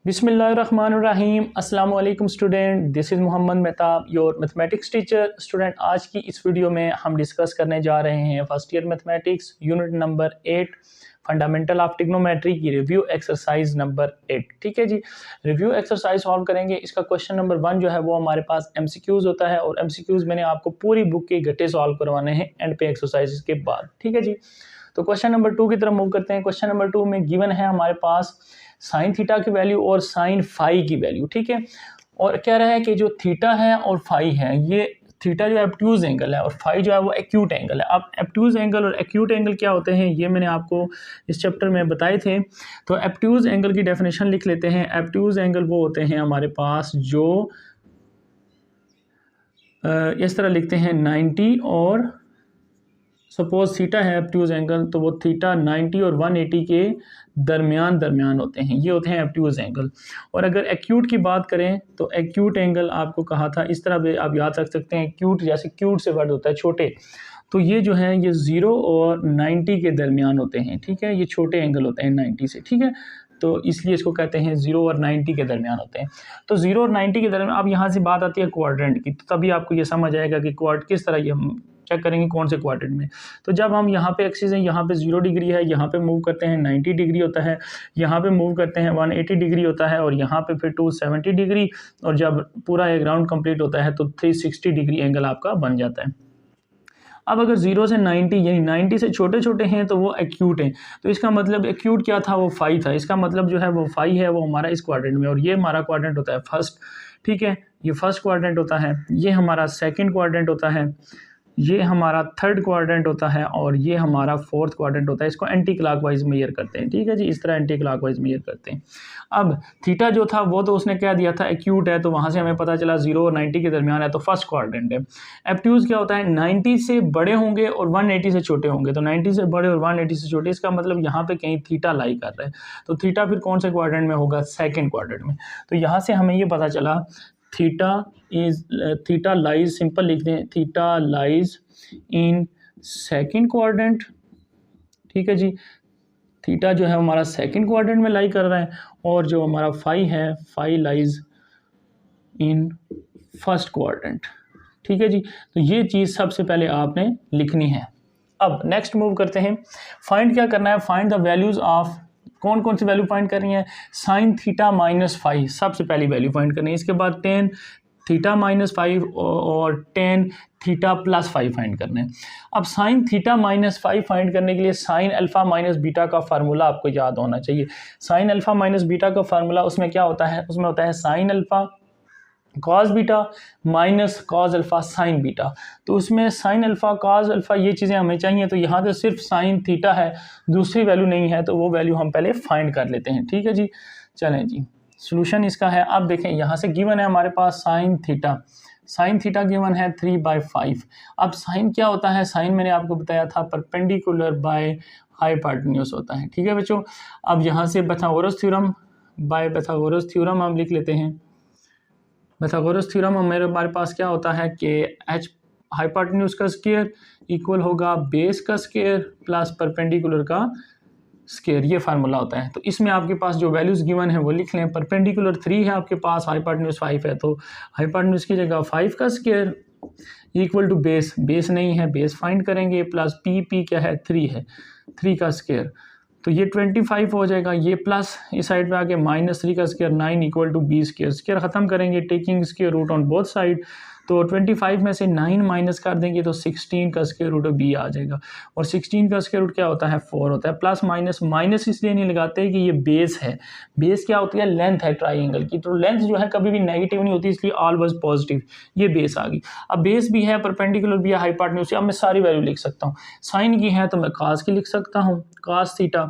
बिस्मिल्लाहिर्रहमानिर्रहीम। अस्सलाम वालेकुम student, this is Mohammad Mehtab, your mathematics teacher. Student, आज की इस वीडियो में हम डिस्कस करने जा रहे हैं first year mathematics unit number 8 fundamental of trigonometry की रिव्यू एक्सरसाइज नंबर 8। ठीक है जी, रिव्यू एक्सरसाइज सॉल्व करेंगे। इसका क्वेश्चन नंबर 1 जो है वो हमारे पास एमसीक्यूज़ होता है और एमसीक्यूज़ मैंने आपको पूरी बुक के गट्टे सॉल्व करवाने हैं एंड पे एक्सरसाइज के बाद। ठीक है जी, तो क्वेश्चन नंबर 2 की तरफ मूव करते हैं। क्वेश्चन नंबर 2 में गिवन है हमारे पास साइन थीटा की वैल्यू और साइन फाई की वैल्यू। ठीक है, और कह रहा है कि जो थीटा है और फाई है, ये थीटा जो है एब्ट्यूज एंगल है और फाई जो है वो एक्यूट एंगल है। अब एब्ट्यूज एंगल और एक्यूट एंगल क्या होते हैं ये मैंने आपको इस चैप्टर में बताए थे। तो एब्ट्यूज एंगल की डेफिनेशन लिख लेते हैं। एब्ट्यूज एंगल वो होते हैं हमारे पास जो इस तरह लिखते हैं 90 और सपोज थीटा है एब्ट्यूज एंगल, तो वो थीटा 90 और 180 के दरमियान होते हैं, ये होते हैं एब्ट्यूज एंगल। और अगर एक्यूट की बात करें तो एक्यूट एंगल आपको कहा था, इस तरह भी आप याद रख सकते हैं, क्यूट जैसे क्यूट से वर्ड होता है छोटे, तो ये जो है ये 0 और 90 के दरमियान होते हैं। ठीक है, ये छोटे एंगल होते हैं 90 से। ठीक है, तो इसलिए इसको कहते हैं 0 और 90 के दरमियान होते हैं। तो 0 और 90 के दरमियान, अब यहाँ से बात आती है क्वाड्रेंट की, तो तभी आपको ये समझ आएगा कि किस तरह ये हम चेक करेंगे कौन से क्वाड्रेंट में। तो जब हम यहाँ पे एक्सिस है, यहाँ पे 0 डिग्री है, यहाँ पे मूव करते हैं 90 डिग्री होता है, यहाँ पे मूव करते हैं 180 डिग्री होता है और यहाँ पे फिर 270 डिग्री, और जब पूरा एक राउंड कंप्लीट होता है तो 360 डिग्री एंगल आपका बन जाता है। अब अगर 0 से 90 यानी 90 से छोटे छोटे हैं तो वो एक्यूट हैं। तो इसका मतलब एक्यूट क्या था, वो फाई था। इसका मतलब जो है वो फाई है, वो हमारा इस क्वाड्रेंट में, और ये हमारा क्वाड्रेंट होता है फर्स्ट। ठीक है, ये फर्स्ट क्वाड्रेंट होता है, ये हमारा सेकंड क्वाड्रेंट होता है, ये हमारा थर्ड क्वाड्रेंट होता है और ये हमारा फोर्थ क्वाड्रेंट होता है। इसको एंटी क्लॉकवाइज मेजर करते हैं। ठीक है जी, इस तरह एंटी क्लॉकवाइज मेजर करते हैं। अब थीटा जो था वो तो उसने क्या दिया था, एक्यूट है, तो वहाँ से हमें पता चला 0 और 90 के दरमियान है, तो फर्स्ट क्वाड्रेंट है। एब्ट्यूज क्या होता है, 90 से बड़े होंगे और 180 से छोटे होंगे। तो 90 से बड़े और 180 से छोटे, इसका मतलब यहाँ पे कहीं थीटा लाई कर रहा है। तो थीटा फिर कौन से क्वाड्रेंट में होगा, सेकेंड क्वाड्रेंट में। तो यहाँ से हमें ये पता चला थीटा लाइज, सिंपल लिख दें, theta lies in second quadrant. ठीक है जी, थीटा जो है हमारा सेकंड क्वाड्रेंट में लाई कर रहा है, और जो हमारा फाई है, phi lies in first quadrant. ठीक है जी, तो ये चीज़ सबसे पहले आपने लिखनी है। अब नेक्स्ट मूव करते हैं, फाइंड क्या करना है, फाइंड द वैल्यूज ऑफ, कौन कौन सी वैल्यू फाइंड करनी है, साइन थीटा माइनस फाई सबसे पहली वैल्यू फाइंड करनी है। इसके बाद टेन थीटा माइनस 5 और टेन थीटा प्लस 5 फाइंड करने हैं। अब साइन थीटा माइनस 5 फाइंड करने के लिए साइन अल्फा माइनस बीटा का फार्मूला आपको याद होना चाहिए। साइन अल्फा माइनस बीटा का फार्मूला उसमें क्या होता है, उसमें होता है sine alpha cos beta minus cos alpha sign beta. तो उसमें साइन अल्फा कॉस अल्फा ये चीज़ें हमें चाहिए, तो यहाँ तो सिर्फ साइन थीटा है, दूसरी वैल्यू नहीं है, तो वो वैल्यू हम पहले फाइंड कर लेते हैं। ठीक है जी, चलें जी, सॉल्यूशन इसका है। अब देखें, यहाँ से गिवन है हमारे पास साइन थीटा गिवन है 3/5। अब साइन क्या होता है, साइन मैंने आपको बताया था परपेंडिकुलर बाय हाइपोटेन्यूज होता है। ठीक है बच्चों, अब यहाँ से Pythagoras theorem by Pythagoras theorem हम लिख लेते हैं। पाइथागोरस थ्योरम हमारे पास क्या होता है कि एच हाइपोटेन्यूज का स्क्वायर इक्वल होगा बेस का स्क्वायर प्लस परपेंडिकुलर का स्क्वायर, ये फार्मूला होता है। तो इसमें आपके पास जो वैल्यूज गिवन है वो लिख लें। परपेंडिकुलर 3 है आपके पास, हाइपोटेन्यूज 5 है, तो हाइपोटेन्यूज की जगह 5 का स्क्वायर इक्वल टू बेस नहीं है, बेस फाइंड करेंगे, प्लस पी क्या है 3 है, 3 का स्क्वायर, तो ये 25 हो जाएगा। ये प्लस इस साइड पे आके -3 का square 9 equal to B square ख़त्म करेंगे, taking square root on both side. तो 25 में से 9 माइनस कर देंगे तो 16 का स्क्वायर रूट बी आ जाएगा, और 16 का स्क्वायर रूट क्या होता है 4 होता है। प्लस माइनस इसलिए नहीं लगाते कि ये बेस है, बेस क्या होती है, लेंथ है ट्राइंगल की, तो लेंथ जो है कभी भी नेगेटिव नहीं होती, इसलिए ऑलवेज पॉजिटिव, ये बेस आ गई। अब बेस भी है, परपेंडिकुलर भी है, हाइपोटेन्यूज, अब मैं सारी वैल्यू लिख सकता हूँ। साइन की है तो मैं कॉस की लिख सकता हूँ, कॉस थीटा।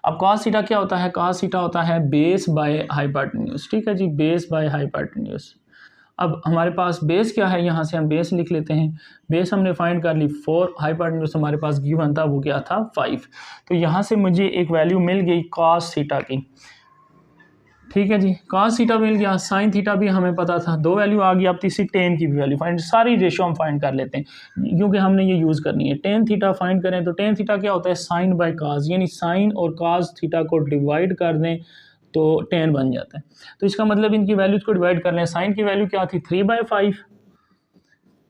अब कॉस थीटा क्या होता है, कॉस थीटा होता है बेस बाय हाइपोटेन्यूज। ठीक है जी, बेस बाय हाइपोटेन्यूज। अब हमारे पास बेस क्या है, यहाँ से हम बेस लिख लेते हैं। बेस हमने फाइंड कर ली 4, हाइपोटेन्यूज हमारे पास गिवन था वो क्या था 5। तो यहाँ से मुझे एक वैल्यू मिल गई कॉस थीटा की। ठीक है जी, कॉस थीटा मिल गया, साइन थीटा भी हमें पता था, 2 वैल्यू आ गई। अब तीसरी टेन की भी वैल्यू फाइंड, सारी रेशियो हम फाइंड कर लेते हैं क्योंकि हमने ये यूज़ करनी है। टेन थीटा फाइंड करें तो टेन थीटा क्या होता है, साइन बाय कॉस, यानी साइन और कॉस थीटा को डिवाइड कर दें तो 10 बन जाता है। तो इसका मतलब इनकी वैल्यूज़ को डिवाइड कर लें। साइन की वैल्यू क्या थी 3/5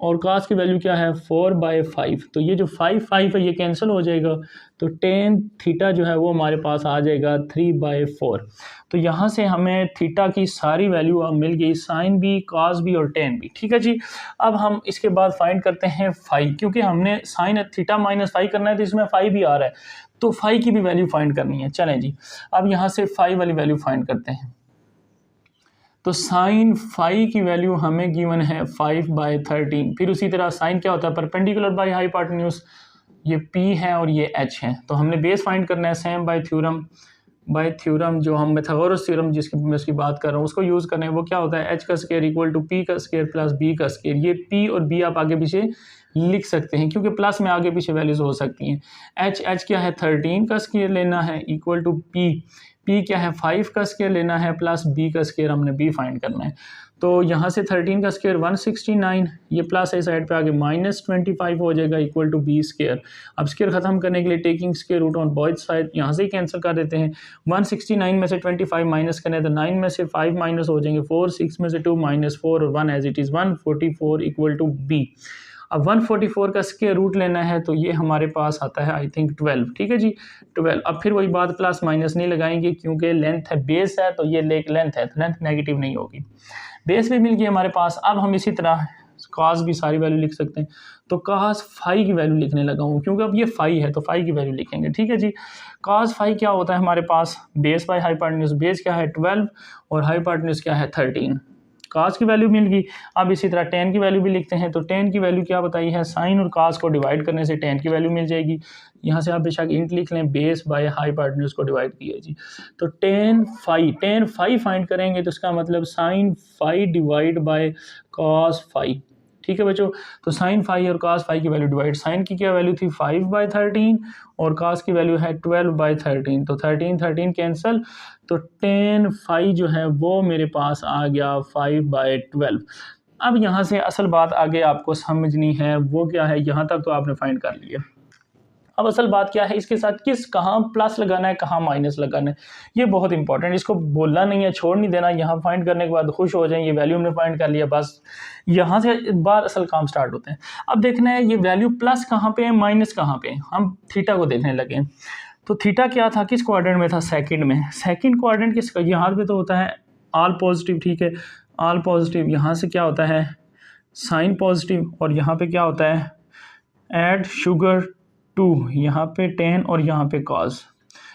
और कास की वैल्यू क्या है 4/5। तो ये जो 5 है ये कैंसिल हो जाएगा, तो टेन थीटा जो है वो हमारे पास आ जाएगा 3/4। तो यहाँ से हमें थीटा की सारी वैल्यू अब मिल गई, साइन भी, कास भी और टेन भी। ठीक है जी। अब हम इसके बाद फाइंड करते हैं फाई, क्योंकि हमने साइन थीटा माइनस फाई करना है तो इसमें फाई भी आ रहा है, तो फाई की भी वैल्यू फाइंड करनी है। चलें जी, अब यहाँ से फाई वाली वैल्यू फाइंड करते हैं। तो साइन फाई की वैल्यू हमें गिवन है 5/13। फिर उसी तरह साइन क्या होता है परपेंडिकुलर बाय हाइपोटेन्यूज, ये P है और ये H है। तो हमने बेस फाइंड करना है सेम बाय थ्योरम जो हम पाइथागोरस थ्योरम जिसकी मैं उसकी बात कर रहा हूँ उसको यूज़ करना है। वो क्या होता है H का स्क्वायर इक्वल टू P का स्क्वायर प्लस B का स्क्वायर। ये P और B आप आगे पीछे लिख सकते हैं क्योंकि प्लस में आगे पीछे वैल्यूज हो सकती हैं। H क्या है 13 का स्क्वायर लेना है इक्वल टू P क्या है 5 का स्क्वायर लेना है प्लस B का स्क्वायर हमने B फाइंड करना है। तो यहाँ से 13 का स्क्वायर 169, ये प्लस है साइड पे आगे -25 हो जाएगा इक्वल टू B स्क्वायर। अब स्क्वायर खत्म करने के लिए taking square root on both side यहाँ से ही कैंसिल कर देते हैं। 169 में से 25 माइनस करें तो 9 में से 5 माइनस हो जाएंगे 4, 6 में से 2 माइनस 4 और 1 as it is 144 equal to B। अब 144 का स्क्वायर रूट लेना है तो ये हमारे पास आता है आई थिंक 12। ठीक है जी 12। अब फिर वही बात प्लस माइनस नहीं लगाएंगे क्योंकि लेंथ है बेस है तो ये लेंथ है तो लेंथ नेगेटिव नहीं होगी। बेस भी मिल गई हमारे पास। अब हम इसी तरह कास भी सारी वैल्यू लिख सकते हैं। तो कास फाई की वैल्यू लिखने लगा हूँ क्योंकि अब ये फाई है तो फाई की वैल्यू लिखेंगे। ठीक है जी। कास फाई क्या होता है हमारे पास बेस बाय हाइपोटेन्यूज, बेस क्या है 12 और हाइपोटेन्यूज क्या है 13। कास की वैल्यू मिल गई। अब इसी तरह टेन की वैल्यू भी लिखते हैं। तो टेन की वैल्यू क्या बताई है साइन और कास को डिवाइड करने से टेन की वैल्यू मिल जाएगी। यहाँ से आप बेशक इंट लिख लें, बेस बाय हाइपोटेन्यूज को डिवाइड किया जी। तो टेन फाई फाइंड करेंगे तो इसका मतलब sine phi divide by cos phi. ठीक है बच्चों। तो साइन फाई और कास फाई की वैल्यू डिवाइड, साइन की क्या वैल्यू थी 5/13 और कास की वैल्यू है 12/13। तो 13 कैंसिल, तो टेन फाई जो है वो मेरे पास आ गया 5/12। अब यहाँ से असल बात आगे आपको समझनी है, वो क्या है, यहाँ तक तो आपने फाइंड कर लिया। अब असल बात क्या है, इसके साथ कहाँ प्लस लगाना है कहाँ माइनस लगाना है, ये बहुत इंपॉर्टेंट। इसको बोलना नहीं है, छोड़ नहीं देना। यहाँ फाइंड करने के बाद खुश हो जाए ये वैल्यू हमने फाइंड कर लिया, बस यहाँ से बाद असल काम स्टार्ट होते हैं। अब देखना है ये वैल्यू प्लस कहाँ पे है माइनस कहाँ पे है। हम थीटा को देखने लगे। तो थीटा क्या था, किस क्वाड्रेंट में था, सेकंड में। सेकंड क्वाड्रेंट किस यहाँ पे तो होता है ऑल पॉजिटिव। ठीक है, ऑल पॉजिटिव। यहाँ से क्या होता है साइन पॉजिटिव और यहाँ पे क्या होता है ऐड शुगर 2, यहाँ पे 10 और यहाँ पे कॉस।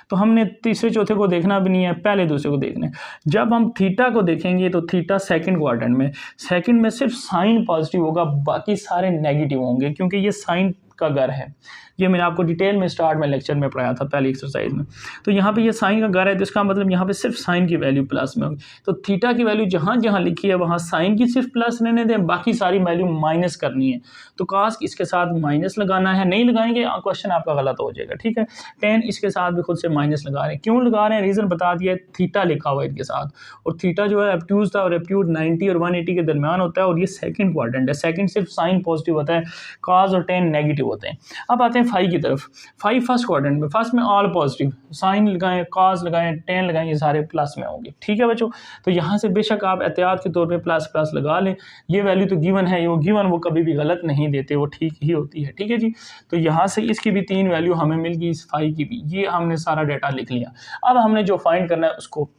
तो हमने तीसरे चौथे को देखना भी नहीं है, पहले दूसरे को देखना है। जब हम थीटा को देखेंगे तो थीटा सेकंड क्वाड्रेंट में, सेकंड में सिर्फ साइन पॉजिटिव होगा, बाकी सारे नेगेटिव होंगे क्योंकि ये साइन का घर है। ये मैंने आपको डिटेल में स्टार्ट में लेक्चर में पढ़ाया था पहली एक्सरसाइज में। तो यहाँ पे ये साइन का घर है तो इसका मतलब यहाँ पे सिर्फ साइन की वैल्यू प्लस में होगी। तो थीटा की वैल्यू जहाँ जहाँ लिखी है वहाँ साइन की सिर्फ प्लस रहने दें, बाकी सारी वैल्यू माइनस करनी है। तो कास इसके साथ माइनस लगाना है, नहीं लगाएंगे क्वेश्चन आपका गलत हो जाएगा। ठीक है, 10 इसके साथ भी खुद से माइनस लगा रहे हैं। क्यों लगा रहे हैं, रीज़न बता दिया है, थीटा लिखा हुआ है इनके साथ। और थीटा जो है एब्ट्यूज था और एब्ट्यूज 90 और 180 के दरमियान होता है और ये सेकंड क्वाड्रेंट है। सेकंड सिर्फ साइन पॉजिटिव होता है, कास और 10 नेगेटिव होते हैं। अब आते हैं फाई की तरफ। फाई फर्स्ट क्वाड्रेंट में, फर्स्ट में ऑल पॉजिटिव, साइन लगाएं, कास लगाएं, 10 लगाएं, ये सारे प्लस में होंगे। ठीक है बच्चों। तो यहाँ से बेशक आप एहतियात के तौर पे प्लस प्लस लगा लें। ये वैल्यू तो गिवन है, वो गिवन वो कभी भी गलत नहीं देते, वो ठीक ही होती है। ठीक है जी। तो यहाँ से इसकी भी 3 वैल्यू हमें मिल गई, इस फाई की भी। ये हमने सारा डाटा लिख लिया। अब हमने जो फाइंड करना है उसको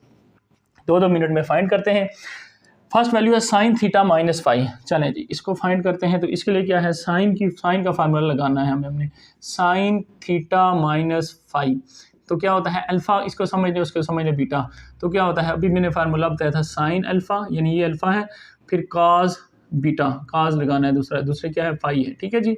2-2 मिनट में फाइंड करते हैं। फर्स्ट वैल्यू है साइन थीटा माइनस फाई। चलें जी, इसको फाइंड करते हैं। तो इसके लिए क्या है, साइन का फार्मूला लगाना है हमें साइन थीटा माइनस फाई। तो क्या होता है अल्फ़ा, इसको समझ लें उसको समझ लें बीटा। तो क्या होता है, अभी मैंने फार्मूला बताया था साइन अल्फ़ा, यानी ये अल्फ़ा है, फिर काज बीटा, काज लगाना है दूसरे क्या है फाई है। ठीक है जी।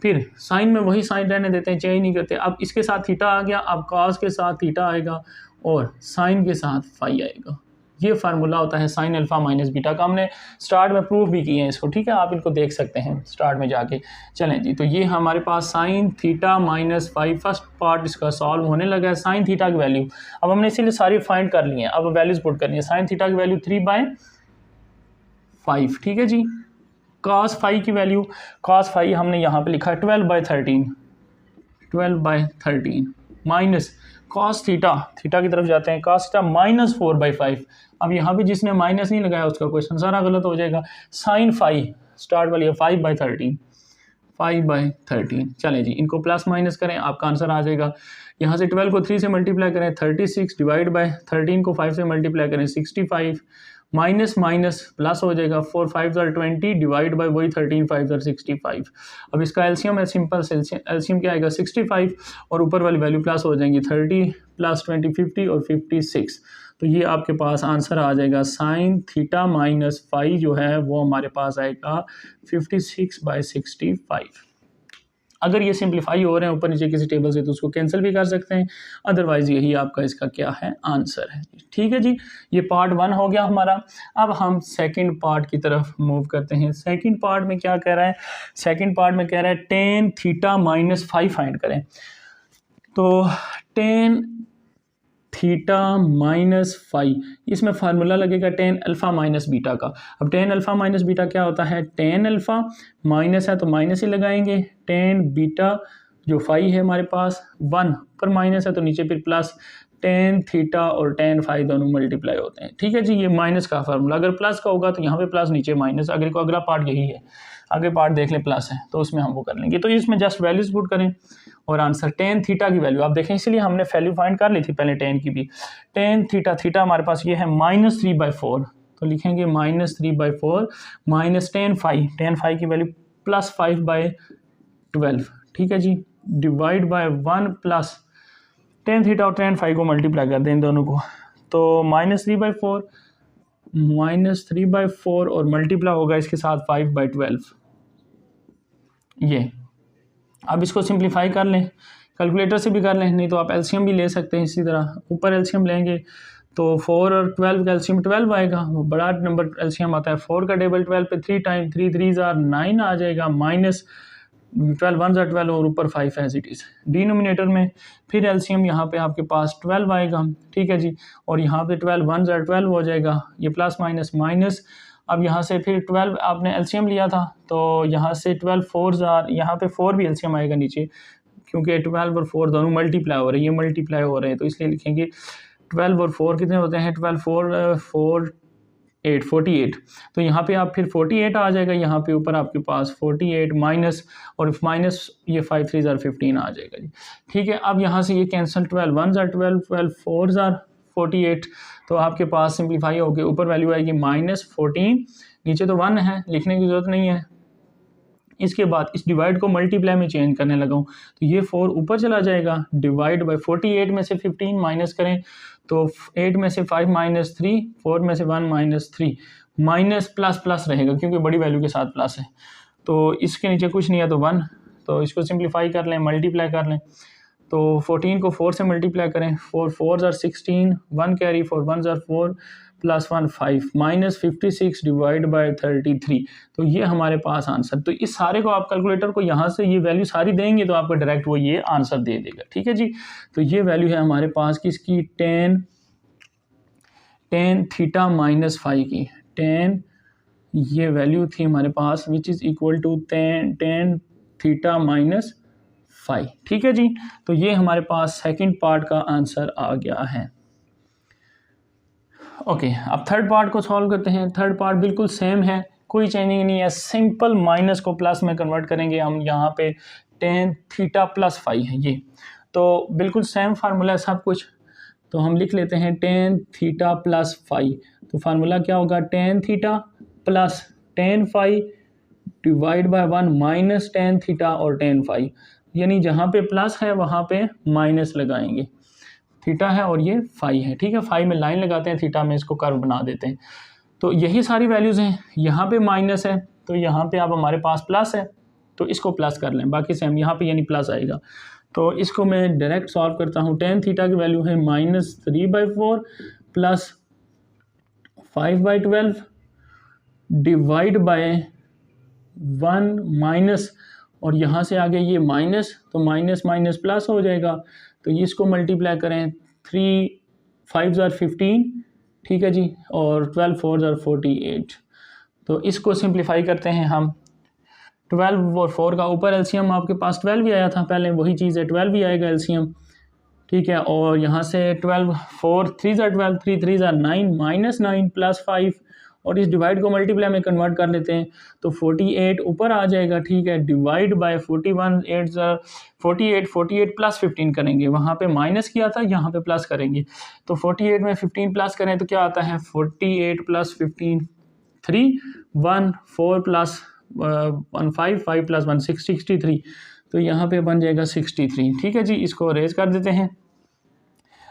फिर साइन में वही साइन रहने देते हैं, चेंज नहीं करते। अब इसके साथ थीटा आ गया, अब काज के साथ थीटा आएगा और साइन के साथ फाई आएगा। ये फार्मूला होता है साइन अल्फ़ा माइनस बीटा का। हमने स्टार्ट में प्रूफ भी किए हैं इसको। ठीक है, आप इनको देख सकते हैं स्टार्ट में जाके। चलें जी, तो ये हमारे पास sine theta minus phi first part इसका सॉल्व होने लगा है। साइन थीटा की वैल्यू अब हमने इसीलिए सारी फाइंड कर ली है। अब वैल्यूज पुट करनी है। साइन थीटा की वैल्यू 3/5। ठीक है जी। कॉस फाई की वैल्यू, कॉस फाई हमने यहाँ पे लिखा है 12/13 माइनस कॉस थीटा, थीटा की तरफ जाते हैं, कॉस थीटा -4/5। अब यहाँ पे जिसने माइनस नहीं लगाया उसका क्वेश्चन सारा गलत हो जाएगा। साइन फाइव स्टार्ट वाली है 5/13, 5/13। चलें जी, इनको प्लस माइनस करें, आपका आंसर आ जाएगा। यहाँ से 12 को 3 से मल्टीप्लाई करें 36, डिवाइड बाय 13 को 5 से मल्टीप्लाई करें 65, माइनस माइनस प्लस हो जाएगा, 4 5 20, डिवाइड बाय वही 13 5 65। अब इसका एलसीएम है, सिंपल से एलसीएम क्या आएगा 65, और ऊपर वाली वैल्यू प्लस हो जाएंगी 30 + 20 50 और 56। तो ये आपके पास आंसर आ जाएगा साइन थीटा माइनस फाई जो है वो हमारे पास आएगा 56/65। अगर ये सिंप्लीफाई हो रहे हैं ऊपर नीचे किसी टेबल से तो उसको कैंसिल भी कर सकते हैं, अदरवाइज यही आपका इसका क्या है आंसर है। ठीक है जी, ये पार्ट 1 हो गया हमारा। अब हम सेकंड पार्ट की तरफ मूव करते हैं। सेकंड पार्ट में क्या कह रहा है, सेकंड पार्ट में कह रहा है tan theta minus five find करें। तो टेन थीटा माइनस फाइव, इसमें फार्मूला लगेगा टेन अल्फ़ा माइनस बीटा का। अब टेन अल्फ़ा माइनस बीटा क्या होता है, टेन अल्फ़ा माइनस है तो माइनस ही लगाएंगे, टेन बीटा जो फाइव है हमारे पास 1 पर माइनस है तो नीचे फिर प्लस, टेन थीटा और टेन फाइव दोनों मल्टीप्लाई होते हैं। ठीक है जी, ये माइनस का फार्मूला, अगर प्लस का होगा तो यहाँ पे प्लस नीचे माइनस, अगर को अगला पार्ट यही है, आगे पार्ट देख लें प्लस है तो उसमें हम वो कर लेंगे। तो इसमें जस्ट वैल्यूज पुट करें और आंसर टेन थीटा की वैल्यू आप देखें, इसलिए हमने वैल्यू फाइंड कर ली थी पहले टेन की भी। टेन थीटा, थीटा हमारे पास ये है -3/4, तो लिखेंगे -3/4 माइनस टेन फाइव की वैल्यू +5/12। ठीक है जी, divide by 1 plus tan theta और टेन फाइव को मल्टीप्लाई कर दें इन दोनों को, तो -3/4 और मल्टीप्लाई होगा इसके साथ 5/12। ये अब इसको सिंप्लीफाई कर लें, कैलकुलेटर से भी कर लें, नहीं तो आप एलसीएम भी ले सकते हैं। इसी तरह ऊपर एलसीएम लेंगे तो 4 और 12 का एलसीएम 12 आएगा, बड़ा नंबर एलसीएम आता है 4 का टेबल 12 पे 3 टाइम 3 3 9 आ जाएगा, माइनस 12 1 12 और ऊपर 5 एज इट इज़ डिनोमिनेटर में। फिर एलसीएम यहाँ पे आपके पास 12 आएगा। ठीक है जी, और यहाँ पे 12 1 12 हो जाएगा, ये प्लस माइनस माइनस। अब यहाँ से फिर 12 आपने एलसीएम लिया था तो यहाँ से 12 4 यहाँ पे 4 भी एलसीएम आएगा नीचे, क्योंकि 12 और 4 दोनों मल्टीप्लाई हो रहे हैं, ये मल्टीप्लाई हो रहे हैं तो इसलिए लिखेंगे 12 और 4 कितने होते हैं, 12 4 8 48। तो यहाँ पे आप फिर 48 आ जाएगा, यहाँ पे ऊपर आपके पास 48 माइनस, और माइनस ये 5 3 15 आ जाएगा जी। ठीक है, अब यहाँ से ये कैंसिल, 12 1 12 12 4 48, तो आपके पास सिंप्लीफाई होकर ऊपर वैल्यू आएगी -14, नीचे तो 1 है, लिखने की जरूरत नहीं है। इसके बाद इस डिवाइड को मल्टीप्लाई में चेंज करने लगा हूँ तो ये 4 ऊपर चला जाएगा, डिवाइड बाय 48 में से 15 माइनस करें तो 8 में से 5 -3, 4 में से 1 -3, माइनस प्लस प्लस रहेगा क्योंकि बड़ी वैल्यू के साथ प्लस है, तो इसके नीचे कुछ नहीं है तो 1, तो इसको सिंप्लीफाई कर लें, मल्टीप्लाई कर लें, तो 14 को 4 से मल्टीप्लाई करें, 4 4 16, 1 कैरी, 4 1 4 प्लस 1 5, -56 डिवाइड बाय 33। तो ये हमारे पास आंसर, तो इस सारे को आप कैलकुलेटर को यहाँ से ये वैल्यू सारी देंगे तो आपको डायरेक्ट वो ये आंसर दे देगा। ठीक है जी, तो ये वैल्यू है हमारे पास किसकी, टेन थीटा माइनस फाइव की, टेन ये वैल्यू थी हमारे पास which is equal to tan theta minus 5। ठीक है जी, तो ये हमारे पास सेकंड पार्ट का आंसर आ गया है। ओके, अब थर्ड पार्ट को सॉल्व करते हैं। थर्ड पार्ट बिल्कुल सेम है, कोई चेंजिंग नहीं है, सिंपल माइनस को प्लस में कन्वर्ट करेंगे हम। यहाँ पे टेन थीटा प्लस 5 है ये, तो बिल्कुल सेम फार्मूला है सब कुछ, तो हम लिख लेते हैं टेन थीटा प्लस 5। तो फार्मूला क्या होगा, tan theta plus ten 5 divide by 1 minus ten theta और टेन 5, यानी जहाँ पे प्लस है वहाँ पे माइनस लगाएंगे, थीटा है और ये 5 है। ठीक है, 5 में लाइन लगाते हैं, थीटा में इसको कर्व बना देते हैं। तो यही सारी वैल्यूज़ हैं, यहाँ पे माइनस है तो यहाँ पे अब हमारे पास प्लस है तो इसको प्लस कर लें, बाकी सेम यहाँ पे यानी प्लस आएगा। तो इसको मैं डायरेक्ट सॉल्व करता हूँ, टेन थीटा की वैल्यू है -3/4 प्लस 5/12 डिवाइड बाय 1 माइनस, और यहाँ से आगे ये माइनस, तो माइनस माइनस प्लस हो जाएगा, तो इसको मल्टीप्लाई करें, 3 5 15, ठीक है जी, और 12 4 48। तो इसको सिंप्लीफाई करते हैं हम, 12 और 4 का ऊपर एलसीएम आपके पास 12 भी आया था पहले, वही चीज़ है 12 भी आएगा एलसीएम। ठीक है। और यहाँ से 12, 4 3 ज़ा 12, 3 3 ज़ा 9, -9 + 5, और इस डिवाइड को मल्टीप्लाई में कन्वर्ट कर लेते हैं तो 48 ऊपर आ जाएगा। ठीक है, डिवाइड बाय 41, 8 ज़ा 48, 48 + 15 करेंगे, वहाँ पे माइनस किया था, यहाँ पे प्लस करेंगे, तो 48 में 15 प्लस करें तो क्या आता है, 48 + 15 3 1 4 + 1 5 5 + 1 6 63, तो यहाँ पे बन जाएगा 63। ठीक है जी, इसको रेज कर देते हैं।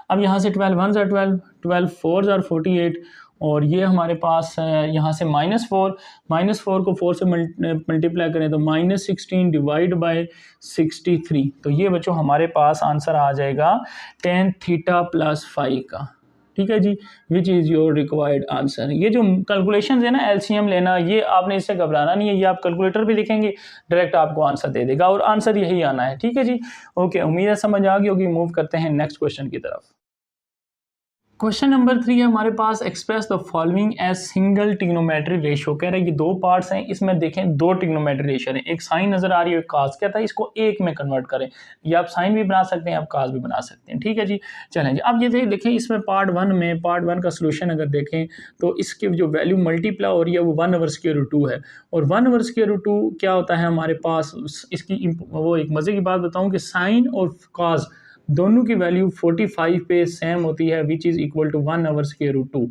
अब यहाँ से 12 1 ज़ा 12, 12 4 ज़ा 48, और ये हमारे पास यहाँ से -4 को 4 से मल्टीप्लाई करें तो -16 डिवाइड बाय 63, तो ये बच्चों हमारे पास आंसर आ जाएगा tan थीटा + 5 का। ठीक है जी, which is your required answer. ये जो कैलकुलेशन है ना, एलसीएम लेना, ये आपने इससे घबराना नहीं है, ये आप कैलकुलेटर भी लिखेंगे डायरेक्ट आपको आंसर दे देगा, और आंसर यही आना है। ठीक है जी, ओके, उम्मीद है समझ आ गई होगी। मूव करते हैं नेक्स्ट क्वेश्चन की तरफ। क्वेश्चन नंबर 3 है हमारे पास, express the following as single trigonometry ratio. कह रहे हैं ये दो पार्ट्स हैं, इसमें देखें दो ट्रिग्नोमेट्री रेशियो है, एक साइन नजर आ रही है, एक काज। कहता है इसको एक में कन्वर्ट करें, ये आप साइन भी बना सकते हैं, आप काज भी बना सकते हैं। ठीक है जी, चलें जी। अब ये देखें इसमें पार्ट 1 का सोल्यूशन अगर देखें तो इसकी जो वैल्यू मल्टीप्लाई हो रही है वो 1/√2 है, और 1/√2 क्या होता है हमारे पास, इसकी वो एक मज़े की बात बताऊँ कि साइन और काज दोनों की वैल्यू 45 पे सेम होती है, विच इज़ इक्वल टू 1/√2।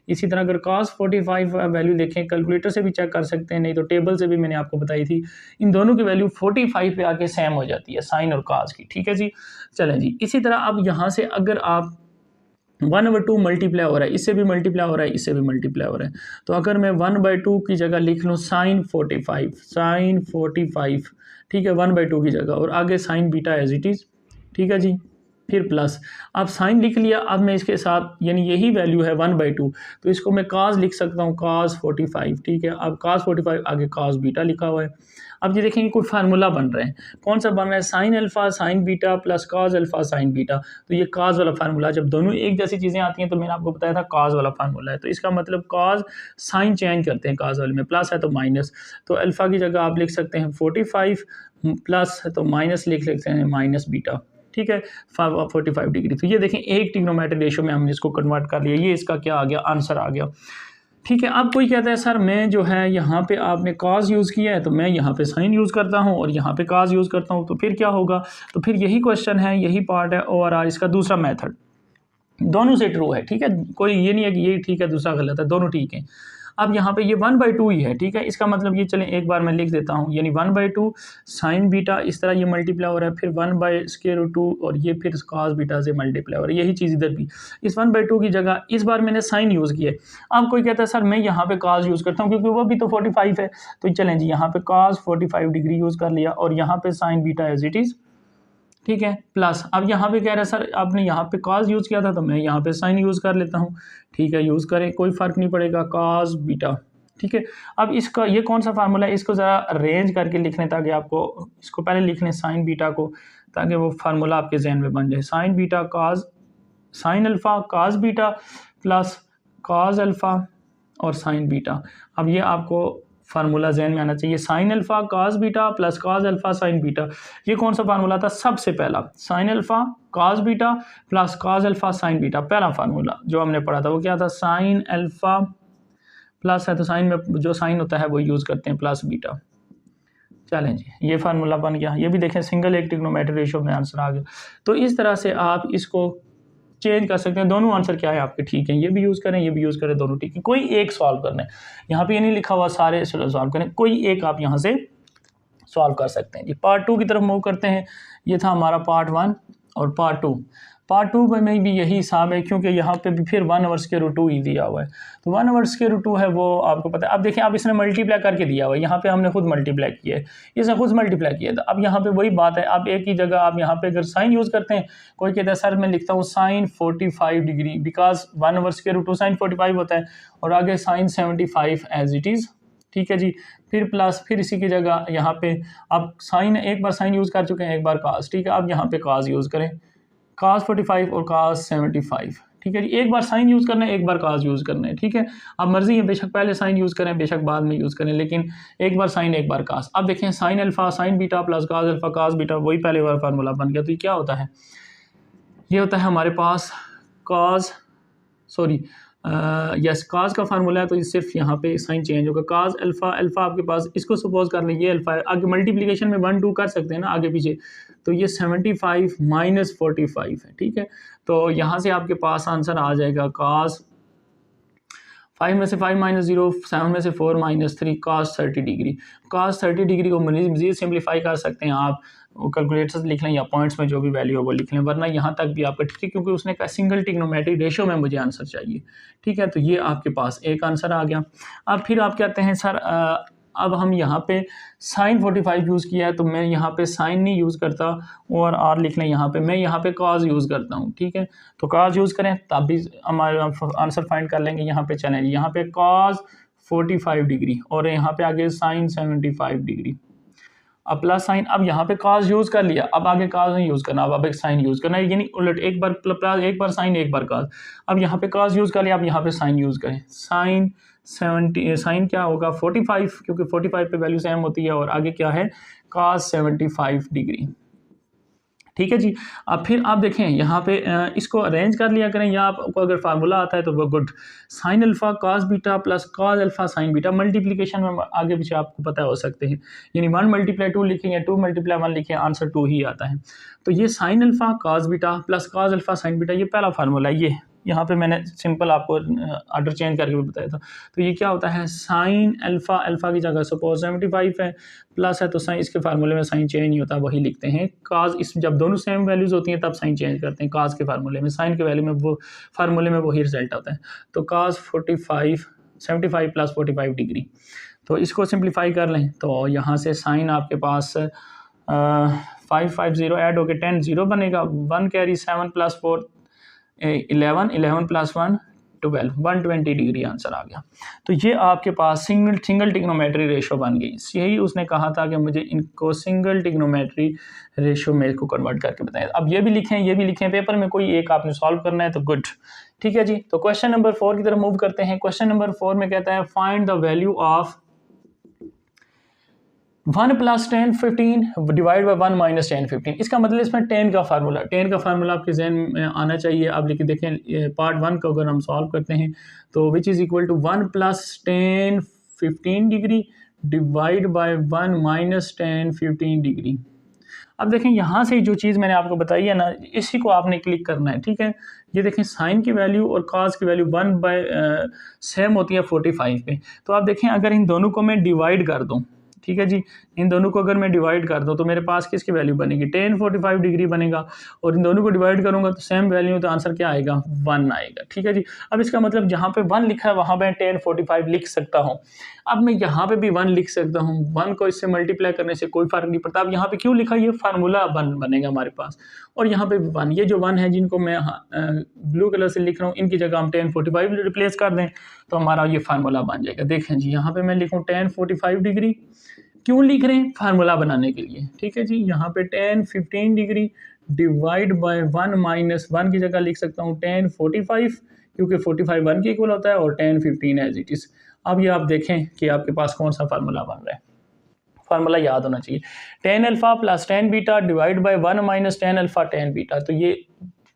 इसी तरह अगर cos 45 वैल्यू देखें, कैलकुलेटर से भी चेक कर सकते हैं, नहीं तो टेबल से भी मैंने आपको बताई थी, इन दोनों की वैल्यू 45 पे आके सेम हो जाती है, साइन और cos की। ठीक है जी, चलें जी। इसी तरह अब यहाँ से अगर आप 1/2 मल्टीप्लाई हो रहा है, इससे भी मल्टीप्लाई हो रहा है, इससे भी मल्टीप्लाई हो रहा है, तो अगर मैं 1/2 की जगह लिख लूँ साइन 45, ठीक है, 1/2 की जगह, और आगे sine beta as it is. ठीक है जी, फिर प्लस, अब साइन लिख लिया, अब मैं इसके साथ यानी यही वैल्यू है 1/2, तो इसको मैं cos लिख सकता हूँ, cos 45। ठीक है, अब cos 45 आगे cos बीटा लिखा हुआ है। अब ये देखेंगे कोई फार्मूला बन रहा है, कौन सा बन रहा है, sine alpha sign beta plus cos alpha sign beta, तो ये cos वाला फार्मूला, जब दोनों एक जैसी चीज़ें आती हैं तो मैंने आपको बताया था cos वाला फार्मूला है, तो इसका मतलब cos साइन चेंज करते हैं, cos वाले में प्लस है तो माइनस, तो अल्फा की जगह आप लिख सकते हैं 45, प्लस है तो माइनस लिख सकते हैं माइनस बीटा। ठीक है, 45 डिग्री। तो ये देखें एक ट्रिग्नोमेट्री रेशियो में हमने इसको कन्वर्ट कर लिया, ये इसका क्या आ गया, आंसर आ गया। ठीक है, अब कोई कहता है सर मैं जो है यहाँ पे आपने cos यूज़ किया है तो मैं यहाँ पे साइन यूज़ करता हूँ और यहाँ पे cos यूज़ करता हूँ, तो फिर क्या होगा, तो फिर यही क्वेश्चन है, यही पार्ट है ORR इसका दूसरा मेथड, दोनों से ट्रू है। ठीक है, कोई ये नहीं है कि ये ठीक है दूसरा गलत है, दोनों ठीक है। अब यहाँ पे ये 1/2 ही है। ठीक है, इसका मतलब ये चलें एक बार मैं लिख देता हूँ, यानी 1/2 साइन बीटा, इस तरह ये मल्टीप्लाई हो रहा है, फिर 1/√2 और ये फिर cos बीटा से मल्टीप्लाई हो रहा है, यही चीज़ इधर भी, इस 1/2 की जगह इस बार मैंने साइन यूज़ किया है। अब कोई कहता है सर मैं यहाँ पे cos यूज़ करता हूँ क्योंकि वो भी तो 45 है, तो चलें जी यहाँ पे cos 45 डिग्री यूज़ कर लिया और यहाँ पे sine beta as it is. ठीक है, प्लस अब यहाँ पे कह रहा है सर आपने यहाँ पे cos यूज़ किया था तो मैं यहाँ पे साइन यूज़ कर लेता हूँ। ठीक है, यूज़ करें, कोई फ़र्क नहीं पड़ेगा, cos बीटा। ठीक है, अब इसका ये कौन सा फार्मूला है, इसको ज़रा अरेंज करके लिख लें ताकि आपको, इसको पहले लिख लें साइन बीटा को, ताकि वो फार्मूला आपके जहन में बन जाए। Sign beta cos, sine alpha cos beta plus cos alpha और साइन बीटा। अब ये आपको फार्मूला जहन में आना चाहिए, sine alpha cos beta plus cos alpha sine beta. ये कौन सा फार्मूला था, सबसे पहला sine alpha cos beta plus cos alpha sine beta, पहला फार्मूला जो हमने पढ़ा था वो क्या था, साइन अल्फ़ा प्लस है तो साइन में जो साइन होता है वो यूज़ करते हैं प्लस बीटा। चलें जी, ये फार्मूला बन गया। ये भी देखें सिंगल एक ट्रिग्नोमेट्री रेशियो में आंसर आ गया। तो इस तरह से आप इसको चेंज कर सकते हैं, दोनों आंसर क्या है आपके ठीक हैं, ये भी यूज़ करें, ये भी यूज़ करें, दोनों ठीक है। कोई एक सॉल्व करना है, यहाँ पे ये नहीं लिखा हुआ सारे सॉल्व करें, कोई एक आप यहाँ से सॉल्व कर सकते हैं जी। पार्ट 2 की तरफ मूव करते हैं। ये था हमारा पार्ट 1 और पार्ट 2। पार्ट 2 में भी यही हिसाब है क्योंकि यहाँ पे भी फिर 1/√2 ही दिया हुआ है, तो 1/√2 है वो आपको पता है। अब देखिए अब इसने मल्टीप्लाई करके दिया हुआ है, यहाँ पे हमने खुद मल्टीप्लाई किया है, इसने खुद मल्टीप्लाई किया था। अब यहाँ पे वही बात है, अब एक ही जगह आप यहाँ पे अगर साइन यूज़ करते हैं, कोई कहता है सर मैं लिखता हूँ साइन 45 डिग्री, बिकॉज 1/√2 साइन 45 होता है और आगे साइन 75 एज इट इज़। ठीक है जी, फिर प्लस, फिर इसी की जगह यहाँ पे आप साइन, एक बार साइन यूज़ कर चुके हैं, एक बार cos। ठीक है, अब यहाँ पे cos यूज़ करें, cos 45 और cos 75। ठीक है जी, एक बार साइन यूज़ करना है, एक बार cos यूज़ करना है। ठीक है, अब मर्जी है, बेशक पहले साइन यूज़ करें, बेशक बाद में यूज़ करें, लेकिन एक बार साइन एक बार cos। अब देखें sign alpha sign beta plus cos alpha cos beta, वही पहले वाला फार्मूला बन गया। तो ये क्या होता है, ये होता है हमारे पास cos, सॉरी यस cos का फार्मूला है, तो ये सिर्फ यहाँ पे साइन चेंज होगा। cos अल्फ़ा, अल्फ़ा आपके पास, इसको सपोज कर लें ये अल्फ़ा है, आगे मल्टीप्लिकेशन में 1 2 कर सकते हैं ना आगे पीछे, तो ये 75 माइनस 45 है, ठीक है। तो यहाँ से आपके पास आंसर आ जाएगा cos 5 में से 5 माइनस 0, 7 में से 4 minus 3, cos 30 degree. cos 30 degree को मज़ीद सिंप्लीफाई कर सकते हैं आप, कैलकुलेटर से लिख लें या पॉइंट्स में जो भी वैल्यू है वो लिख लें, वरना यहाँ तक भी आपका ठीक है, क्योंकि उसने कहा सिंगल ट्रिग्नोमेट्रिक रेशो में मुझे आंसर चाहिए, ठीक है। तो ये आपके पास एक आंसर आ गया। अब फिर आप कहते हैं सर अब हम यहाँ पे साइन 45 यूज़ किया है, तो मैं यहाँ पे साइन नहीं यूज़ करता और आर लिख लें यहाँ पे, मैं यहाँ पे कॉज यूज़ करता हूँ, ठीक है। तो कॉज यूज़ करें तब भी हमारा आंसर फाइंड कर लेंगे। यहाँ पे चलें, यहाँ पे कॉज 45 डिग्री और यहाँ पे आगे साइन 75 डिग्री, अब प्लस साइन, अब यहाँ पे कॉज यूज़ कर लिया, अब आगे कॉज नहीं यूज़ करना, अब एक साइन यूज़ करना है, यानी उलट एक बार प्लस, एक बार साइन, एक बार कॉज। अब यहाँ पे कॉज यूज़ कर लिया, अब यहाँ पे साइन यूज़ करें, साइन 70, साइन क्या होगा 45, क्योंकि 45 पे वैल्यू सेम होती है, और आगे क्या है cos 75 डिग्री, ठीक है जी। अब फिर आप देखें यहाँ पे इसको अरेंज कर लिया करें, या आपको अगर फार्मूला आता है तो वो good, sine alpha cos beta plus cos alpha sine beta, multiplication में आगे पीछे आपको पता हो सकते हैं, यानी 1 मल्टीप्लाई 2 लिखेंगे, 2 मल्टीप्लाई 1 लिखें, आंसर 2 ही आता है। तो ये sine alpha cos beta plus cos alpha sine beta, ये पहला फार्मूला है। ये यहाँ पे मैंने सिंपल आपको ऑर्डर चेंज करके भी बताया था। तो ये क्या होता है, साइन अल्फ़ा, अल्फ़ा की जगह सपोज 75 है, प्लस है तो साइन, इसके फार्मूले में साइन चेंज नहीं होता, वही लिखते हैं काज। इस जब दोनों सेम वैल्यूज़ होती हैं तब साइन चेंज करते हैं काज के फार्मूले में, साइन के वैल्यू में वो फार्मूले में वही रिजल्ट आता है। तो काज 45 75 प्लस 45 डिग्री, तो इसको सिंप्लीफाई कर लें, तो यहाँ से साइन आपके पास 550 ऐड होकर 10 0 बनेगा, 1 carry 7 plus 4 11, 11 plus 1 12, 120 degree answer आ गया। तो ये आपके पास सिंगल ट्रिग्नोमेट्री रेशो बन गई। यही उसने कहा था कि मुझे इनको सिंगल ट्रिग्नोमेट्री रेशो में को कन्वर्ट करके बताएं। अब ये भी लिखें, ये भी लिखें, पेपर में कोई एक आपने सॉल्व करना है तो गुड, ठीक है जी। तो क्वेश्चन नंबर 4 की तरफ मूव करते हैं। क्वेश्चन नंबर 4 में कहता है find the value of 1 plus 10 15 divide by 1 minus 10 15। इसका मतलब इसमें 10 का फार्मूला आपके जहन में आना चाहिए। आप लेके देखें पार्ट 1 को अगर हम सॉल्व करते हैं तो which is equal to 1 plus 10 15 degree divide by 1 minus 10 15 degree. अब देखें यहाँ से जो चीज़ मैंने आपको बताई है ना, इसी को आपने क्लिक करना है, ठीक है। ये देखें साइन की वैल्यू और कॉस की वैल्यू 1 बाय सेम होती है 45 पे। तो आप देखें अगर इन दोनों को मैं डिवाइड कर दूँ, ठीक है जी, इन दोनों को अगर मैं डिवाइड कर दूं तो मेरे पास किसकी वैल्यू बनेगी, tan 45 डिग्री बनेगा, और इन दोनों को डिवाइड करूंगा तो सेम वैल्यू, तो आंसर क्या आएगा 1 आएगा, ठीक है जी। अब इसका मतलब जहां पे 1 लिखा है वहां मैं tan 45 लिख सकता हूं। अब मैं यहाँ पे भी 1 लिख सकता हूँ, 1 को इससे मल्टीप्लाई करने से कोई फर्क नहीं पड़ता। अब यहाँ पे क्यों लिखा, ये फार्मूला 1 बनेगा हमारे पास, और यहाँ पे भी 1, ये जो 1 है जिनको मैं ब्लू कलर से लिख रहा हूँ, इनकी जगह हम tan 45 रिप्लेस कर दें तो हमारा ये फार्मूला बन जाएगा। देखें जी यहाँ पे मैं लिखूँ tan 45 डिग्री, क्यों लिख रहे हैं, फार्मूला बनाने के लिए, ठीक है जी। यहाँ पे tan 15 degree divide by 1 minus 1 की जगह लिख सकता हूँ tan 45, क्योंकि 45 1 के इक्वल होता है, और tan 15 एज इट इज़। अब ये आप देखें कि आपके पास कौन सा फार्मूला बन रहा है, फार्मूला याद होना चाहिए, tan alpha plus tan beta divide by 1 minus tan alpha tan beta. तो ये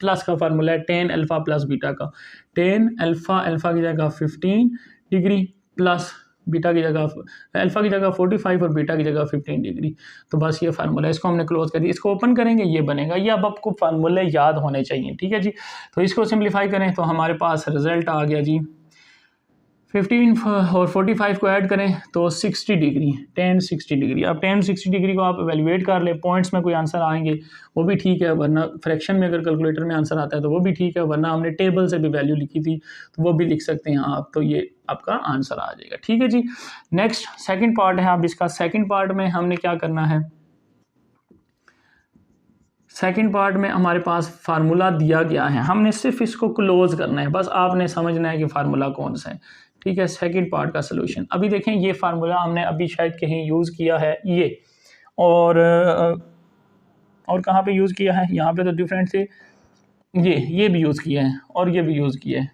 प्लस का फार्मूला है tan अल्फ़ा प्लस बीटा का, tan अल्फ़ा, अल्फ़ा की जगह 15 डिग्री प्लस बीटा की जगह, अल्फ़ा की जगह 45 और बीटा की जगह 15 डिग्री। तो बस ये फार्मूला है, इसको हमने क्लोज कर दिया, इसको ओपन करेंगे ये बनेगा। ये अब आपको फार्मूले याद होने चाहिए, ठीक है जी। तो इसको सिंप्लीफाई करें तो हमारे पास रिजल्ट आ गया जी 15 और 45 को ऐड करें तो 60 डिग्री, tan 60 डिग्री। अब tan 60 डिग्री को आप एवेल्यूएट कर लें, पॉइंट्स में कोई आंसर आएंगे वो भी ठीक है, वरना फ्रैक्शन में अगर कैलकुलेटर में आंसर आता है तो वो भी ठीक है, वरना हमने टेबल से भी वैल्यू लिखी थी तो वो भी लिख सकते हैं आप, तो ये आपका आंसर आ जाएगा, ठीक है जी। नेक्स्ट सेकंड पार्ट है। अब इसका सेकंड पार्ट में हमने क्या करना है, सेकंड पार्ट में हमारे पास फार्मूला दिया गया है, हमने सिर्फ इसको क्लोज करना है, बस आपने समझना है कि फार्मूला कौन सा है, ठीक है। सेकंड पार्ट का सलूशन अभी देखें, ये फार्मूला हमने अभी शायद कहीं यूज़ किया है ये, और कहाँ पे यूज़ किया है, यहाँ पे तो डिफरेंट से ये भी यूज़ किया है और ये भी यूज़ किया है,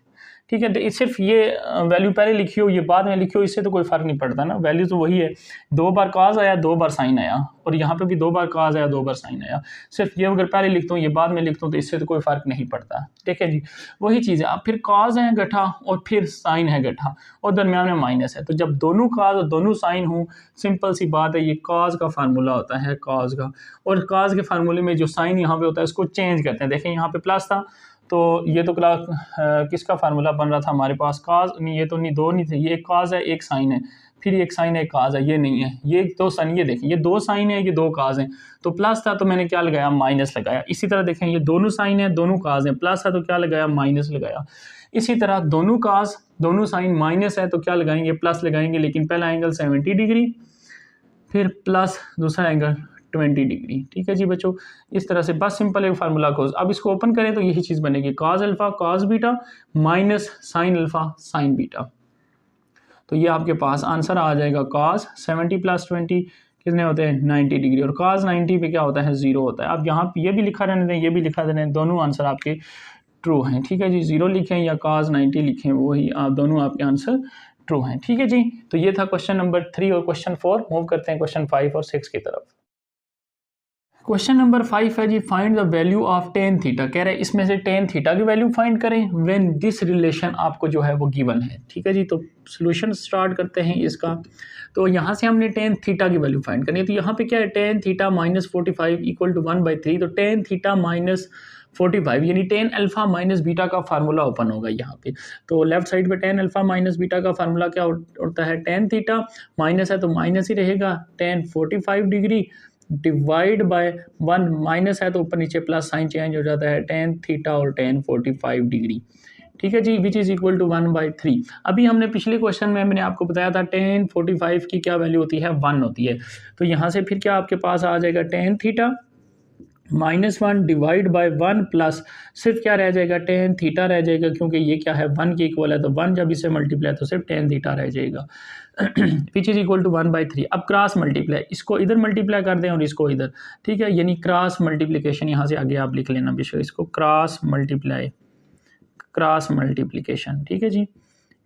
ठीक है। सिर्फ ये वैल्यू पहले लिखी हो ये बाद में लिखी हो इससे तो कोई फ़र्क नहीं पड़ता ना, वैल्यू तो वही है। 2 बार काज आया 2 बार साइन आया, और यहाँ पे भी 2 बार काज आया 2 बार साइन आया। सिर्फ ये अगर पहले लिखता हूँ ये बाद में लिखता हूँ तो इससे तो कोई फ़र्क नहीं पड़ता। ठीक है जी, वही चीज़ है। अब फिर काज है गठा और फिर साइन है गठा और दरमियान में माइनस है, तो जब दोनों काज और दोनों साइन हो, सिंपल सी बात है, ये काज का फार्मूला होता है काज का, और काज के फार्मूले में जो साइन यहाँ पे होता है उसको चेंज करते हैं। देखें यहाँ पे प्लस था तो ये तो किसका फार्मूला बन रहा था हमारे पास, काज नहीं, ये तो नहीं, दो नहीं थे, ये एक काज है एक साइन है, फिर एक साइन है एक काज है, ये नहीं है, ये दो साइन, ये देखें ये 2 साइन है ये 2 काज हैं, तो प्लस था तो मैंने क्या लगाया माइनस लगाया। इसी तरह देखें ये दोनों साइन है दोनों काज हैं, प्लस था तो क्या लगाया माइनस लगाया। इसी तरह दोनों काज दोनों साइन माइनस है तो क्या लगाएंगे प्लस लगाएंगे, लेकिन पहला एंगल 70 डिग्री फिर प्लस दूसरा एंगल 20 डिग्री। ठीक है जी बच्चों, इस तरह से बस सिंपल एक फार्मूला को अब इसको ओपन करें तो यही चीज़ बनेगी, cos alpha cos beta minus sine alpha sign beta. तो ये आपके पास आंसर आ जाएगा कॉस 70 + 20 कितने होते हैं 90 डिग्री, और कॉस 90 पे क्या होता है 0 होता है। अब यहाँ ये भी लिखा रहने दें ये भी लिखा दें, दोनों आंसर आपके ट्रू हैं। ठीक है जी, 0 लिखें या कॉस 90 लिखें, वही आप दोनों आपके आंसर ट्रू हैं। ठीक है जी, तो ये था क्वेश्चन नंबर 3 और क्वेश्चन 4। मूव करते हैं क्वेश्चन 5 और 6 की तरफ। क्वेश्चन नंबर 5 है जी, find the value of tan theta. कह रहे हैं इसमें से टेन थीटा की वैल्यू फाइंड करें व्हेन दिस रिलेशन आपको जो है वो गिवन है। ठीक है जी, तो सॉल्यूशन स्टार्ट करते हैं इसका। तो यहाँ से हमने टेन थीटा की वैल्यू फाइंड करनी है, तो यहाँ पे क्या है tan theta minus 45 equal to 1/3, तो टेन थीटा माइनस 45 यानी टेन अल्फा माइनस बीटा का फार्मूला ओपन होगा यहाँ पे। तो लेफ्ट साइड पे टेन अल्फा माइनस बीटा का फार्मूला क्या होता है, टेन थीटा माइनस है तो माइनस ही रहेगा, ten 45 degree divide by 1 minus है तो ऊपर नीचे प्लस साइन चेंज हो जाता है, टेन थीटा और टेन 45 डिग्री। ठीक है जी, विच इज़ इक्वल टू 1/3। अभी हमने पिछले क्वेश्चन में मैंने आपको बताया था टेन 45 की क्या वैल्यू होती है 1 होती है, तो यहाँ से फिर क्या आपके पास आ जाएगा tan theta -1 divide by 1 plus सिर्फ क्या रह जाएगा टेन थीटा रह जाएगा, क्योंकि ये क्या है 1 के इक्वल है, तो 1 जब इसे मल्टीप्लाई तो सिर्फ टेन थीटा रह जाएगा विच इज़ इक्वल टू 1/3। अब क्रॉस मल्टीप्लाई, इसको इधर मल्टीप्लाई कर दें और इसको इधर, ठीक है, यानी क्रॉस मल्टीप्लिकेशन यहाँ से आगे आप लिख लेना बेशक इसको, क्रॉस मल्टीप्लिकेशन। ठीक है जी,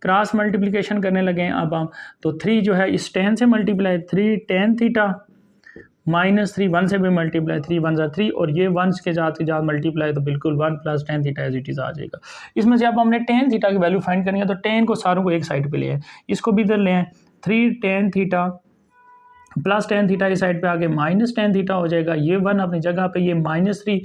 क्रॉस मल्टीप्लिकेशन करने लगे हैं अब हम, तो 3 जो है इस टेन से मल्टीप्लाई, 3 टेन थीटा -3 1 से भी मल्टीप्लाई, 3 1 ज़ा 3 और ये 1 के साथ मल्टीप्लाई, तो बिल्कुल 1 + tan theta as it is आ जाएगा। इसमें से अब हमने टेन थीटा की वैल्यू फाइंड करनी है, तो टेन को सारों को एक साइड पे ले आए, इसको भी इधर ले आए, 3 tan theta plus tan theta इस साइड पे आके माइनस टेन थीटा हो जाएगा, ये 1 अपनी जगह पे, ये -3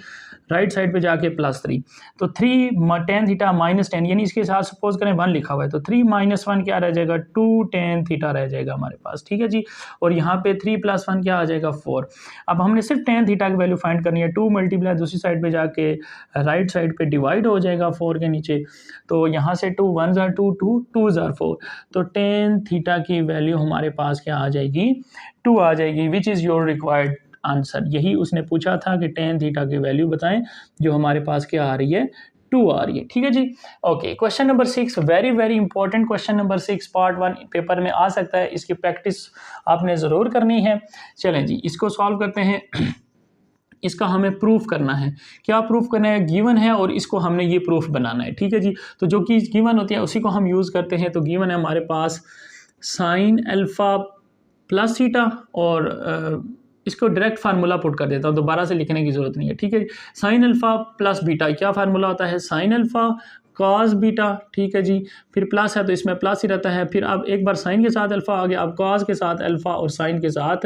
राइट साइड पे जाके +3, तो 3 टेन थीटा माइनस टेन यानी इसके साथ सपोज करें 1 लिखा हुआ है, तो 3 - 1 क्या रह जाएगा 2 टेन थीटा रह जाएगा हमारे पास। ठीक है जी, और यहाँ पे 3 + 1 क्या आ जाएगा 4। अब हमने सिर्फ टेन थीटा की वैल्यू फाइंड करनी है, 2 मल्टीप्लाई दूसरी साइड पे जाके राइट साइड पे डिवाइड हो जाएगा 4 के नीचे, तो यहाँ से 2 1 ज़ा 2 2 ज़ा 4, तो टेन थीटा की वैल्यू हमारे पास क्या आ जाएगी 2 आ जाएगी, विच इज़ योर रिक्वायर्ड आंसर। यही उसने पूछा था कि टेन थीटा की वैल्यू बताएं, जो हमारे पास क्या आ रही है 2 आ रही है। ठीक है जी, okay. Question number 6, very very important question number 6, part 1 paper में आ सकता है, इसकी प्रैक्टिस आपने ज़रूर करनी है। चलें जी, इसको सॉल्व करते हैं। इसका हमें प्रूफ करना है, क्या प्रूफ करना है, गिवन है और इसको हमने ये प्रूफ बनाना है। ठीक है जी, तो जो कि गिवन होती है उसी को हम यूज़ करते हैं। तो गिवन है हमारे पास साइन अल्फा प्लस थीटा, और इसको डायरेक्ट फार्मूला पुट कर देता हूँ, दोबारा से लिखने की ज़रूरत नहीं है। ठीक है, साइन अल्फा प्लस बीटा क्या फार्मूला होता है, साइन अल्फा कॉस बीटा। ठीक है जी, फिर प्लस है तो इसमें प्लस ही रहता है, फिर अब एक बार साइन के साथ अल्फा आ गया, अब कॉस के साथ अल्फा और साइन के साथ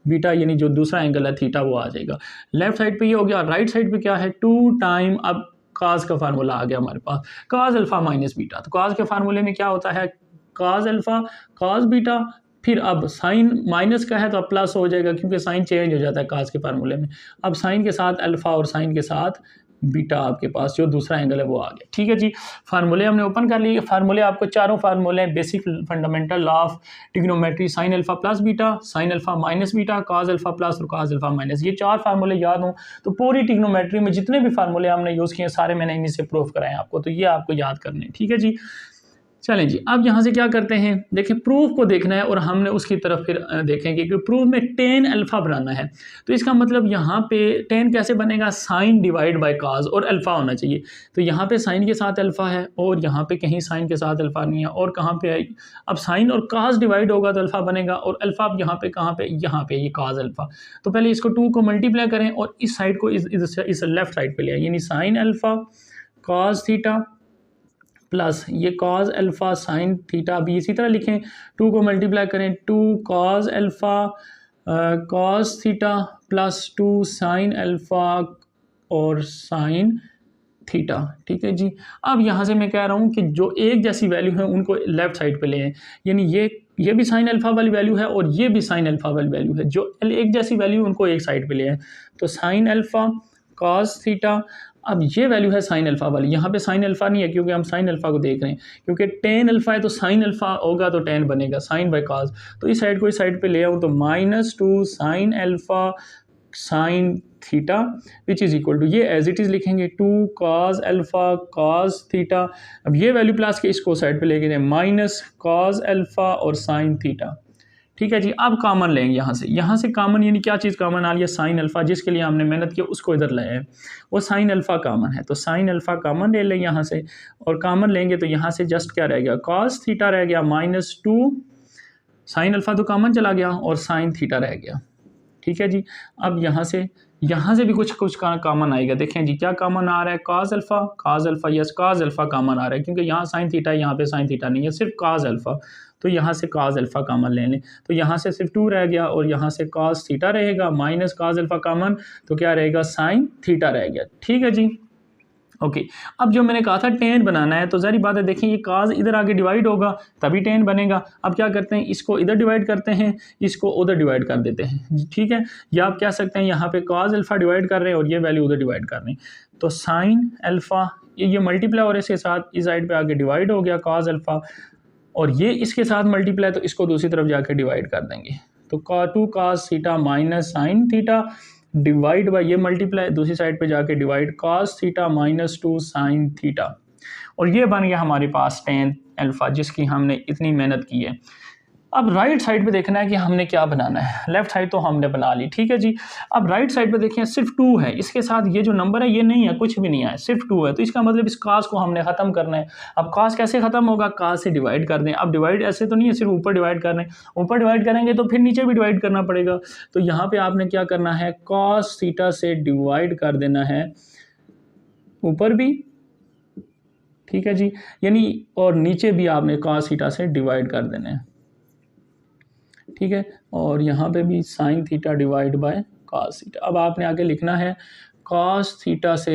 बीटा, यानी जो दूसरा एंगल है थीटा वो आ जाएगा। लेफ्ट साइड पे ये हो गया, राइट साइड पे क्या है 2 टाइम, अब कॉस का फार्मूला आ गया हमारे पास, कॉस अल्फा माइनस बीटा। तो कॉस के फार्मूले में क्या होता है कॉस अल्फा कॉस बीटा, फिर अब साइन माइनस का है तो अब प्लस हो जाएगा, क्योंकि साइन चेंज हो जाता है कास के फार्मूले में। अब साइन के साथ अल्फा और साइन के साथ बीटा, आपके पास जो दूसरा एंगल है वो आ गया। ठीक है जी, फार्मूले हमने ओपन कर लिए। फार्मूले आपको चारों फार्मूले basic fundamental law of trigonometry, sine alpha plus beta, sine alpha minus beta, cos alpha plus और कॉस अल्फा माइनस, ये 4 फार्मूले याद हों तो पूरी ट्रिग्नोमेट्री में जितने भी फार्मूले हमने यूज़ किए सारे मैंने इन्हीं से प्रूफ कराए आपको, तो ये आपको याद करने। ठीक है जी, चलें जी, अब यहाँ से क्या करते हैं, देखिए प्रूफ को देखना है और हमने उसकी तरफ फिर देखेंगे कि प्रूफ में टेन अल्फ़ा बनाना है। तो इसका मतलब यहाँ पे टेन कैसे बनेगा, साइन डिवाइड बाय काज और अल्फ़ा होना चाहिए। तो यहाँ पे साइन के साथ अल्फ़ा है और यहाँ पे कहीं साइन के साथ अल्फ़ा नहीं है, और कहाँ पे है, अब साइन और काज डिवाइड होगा तो अल्फ़ा बनेगा, और अल्फ़ा अब यहाँ पे कहाँ पे, यहाँ पे ये काज अल्फ़ा। तो पहले इसको 2 को मल्टीप्लाई करें और इस साइड को इस लेफ्ट साइड पर ले आए, यानी साइन अल्फ़ा काज थीटा प्लस ये कॉज अल्फ़ा साइन थीटा भी इसी तरह लिखें, 2 को मल्टीप्लाई करें, 2 cos alpha cos theta plus 2 sine alpha और साइन थीटा। ठीक है जी। अब यहाँ से मैं कह रहा हूँ कि जो एक जैसी वैल्यू है उनको लेफ़्ट साइड पे ले आए, यानी ये भी साइन अल्फ़ा वाली वैल्यू है और ये भी साइन अल्फ़ा वाली वैल्यू है, जो एक जैसी वैल्यू उनको एक साइड पे ले आए। तो साइन अल्फ़ा कॉस थीटा, अब ये वैल्यू है साइन अल्फ़ा वाली, यहाँ पे साइन अल्फ़ा नहीं है क्योंकि हम साइन अल्फ़ा को देख रहे हैं, क्योंकि टेन अल्फ़ा है तो साइन अल्फ़ा होगा तो टेन बनेगा, साइन बाय कॉस। तो इस साइड को इस साइड पे ले आऊँ तो -2 sine alpha sine theta which is equal to, ये एज इट इज़ लिखेंगे 2 कॉस अल्फ़ा कॉस थीटा। अब ये वैल्यू प्लस के इसको साइड पे लेके जाए, माइनस कॉस अल्फ़ा और साइन थीटा। ठीक है जी। अब कॉमन लेंगे यहाँ से कॉमन, यानी क्या चीज़ कॉमन आ रही है, साइन अल्फ़ा, जिसके लिए हमने मेहनत की उसको इधर लाए हैं, वो साइन अल्फ़ा कॉमन है। तो साइन अल्फ़ा कॉमन ले लें यहाँ से, और कॉमन लेंगे तो यहाँ से जस्ट क्या रह गया, कॉस थीटा रह गया, -2 साइन अल्फ़ा तो कॉमन चला गया और साइन थीटा रह गया। ठीक है जी। अब यहाँ से भी कुछ कॉमन आएगा, देखें जी क्या कॉमन आ रहा है, cos alpha, yes cos alpha common आ रहा है, क्योंकि यहाँ साइन थीटा है, यहाँ पे साइन थीटा नहीं है, सिर्फ काज अल्फ़ा। तो यहाँ से काज अल्फ़ा कॉमन ले लें, तो यहाँ से सिर्फ 2 रह गया और यहाँ से काज थीटा रहेगा, माइनस काज अल्फ़ा कॉमन, तो क्या रहेगा, साइन थीटा रह गया। ठीक है जी। ओके। अब जो मैंने कहा था टेन बनाना है, तो ज़ाहिर बात है, देखें ये काज इधर आगे डिवाइड होगा तभी टेन बनेगा। अब क्या करते हैं, इसको इधर डिवाइड करते हैं, इसको उधर डिवाइड कर देते हैं। ठीक है, या आप कह सकते हैं यहाँ पे काज अल्फ़ा डिवाइड कर रहे हैं और ये वैल्यू उधर डिवाइड कर रहे हैं, तो साइन अल्फ़ा ये मल्टीप्लाई और इसके साथ इस साइड पे आके डिवाइड हो गया काज अल्फ़ा, और ये इसके साथ मल्टीप्लाई तो इसको दूसरी तरफ जाके डिवाइड कर देंगे, तो 2 काज theta minus sine theta divide by ये मल्टीप्लाई दूसरी साइड पे जाके divide cos theta -2 sine theta, और ये बन गया हमारे पास टेन अल्फ़ा, जिसकी हमने इतनी मेहनत की है। अब राइट साइड पे देखना है कि हमने क्या बनाना है, लेफ्ट साइड तो हमने बना ली। ठीक है जी। अब राइट साइड पे देखें, सिर्फ 2 है, इसके साथ ये जो नंबर है ये नहीं है, कुछ भी नहीं है, सिर्फ 2 है, तो इसका मतलब इस कास को हमने ख़त्म करना है। अब कास कैसे ख़त्म होगा, कास से डिवाइड कर दें। अब डिवाइड ऐसे तो नहीं है सिर्फ ऊपर डिवाइड कर रहे हैं, ऊपर डिवाइड करेंगे तो फिर नीचे भी डिवाइड करना पड़ेगा, तो यहाँ पर आपने क्या करना है, कॉस थीटा से डिवाइड कर देना है ऊपर भी। ठीक है जी, यानी और नीचे भी आपने कॉस थीटा से डिवाइड कर देना है। ठीक है, और यहाँ पे भी sine theta divide by cos theta. अब आपने आगे लिखना है कॉस थीटा से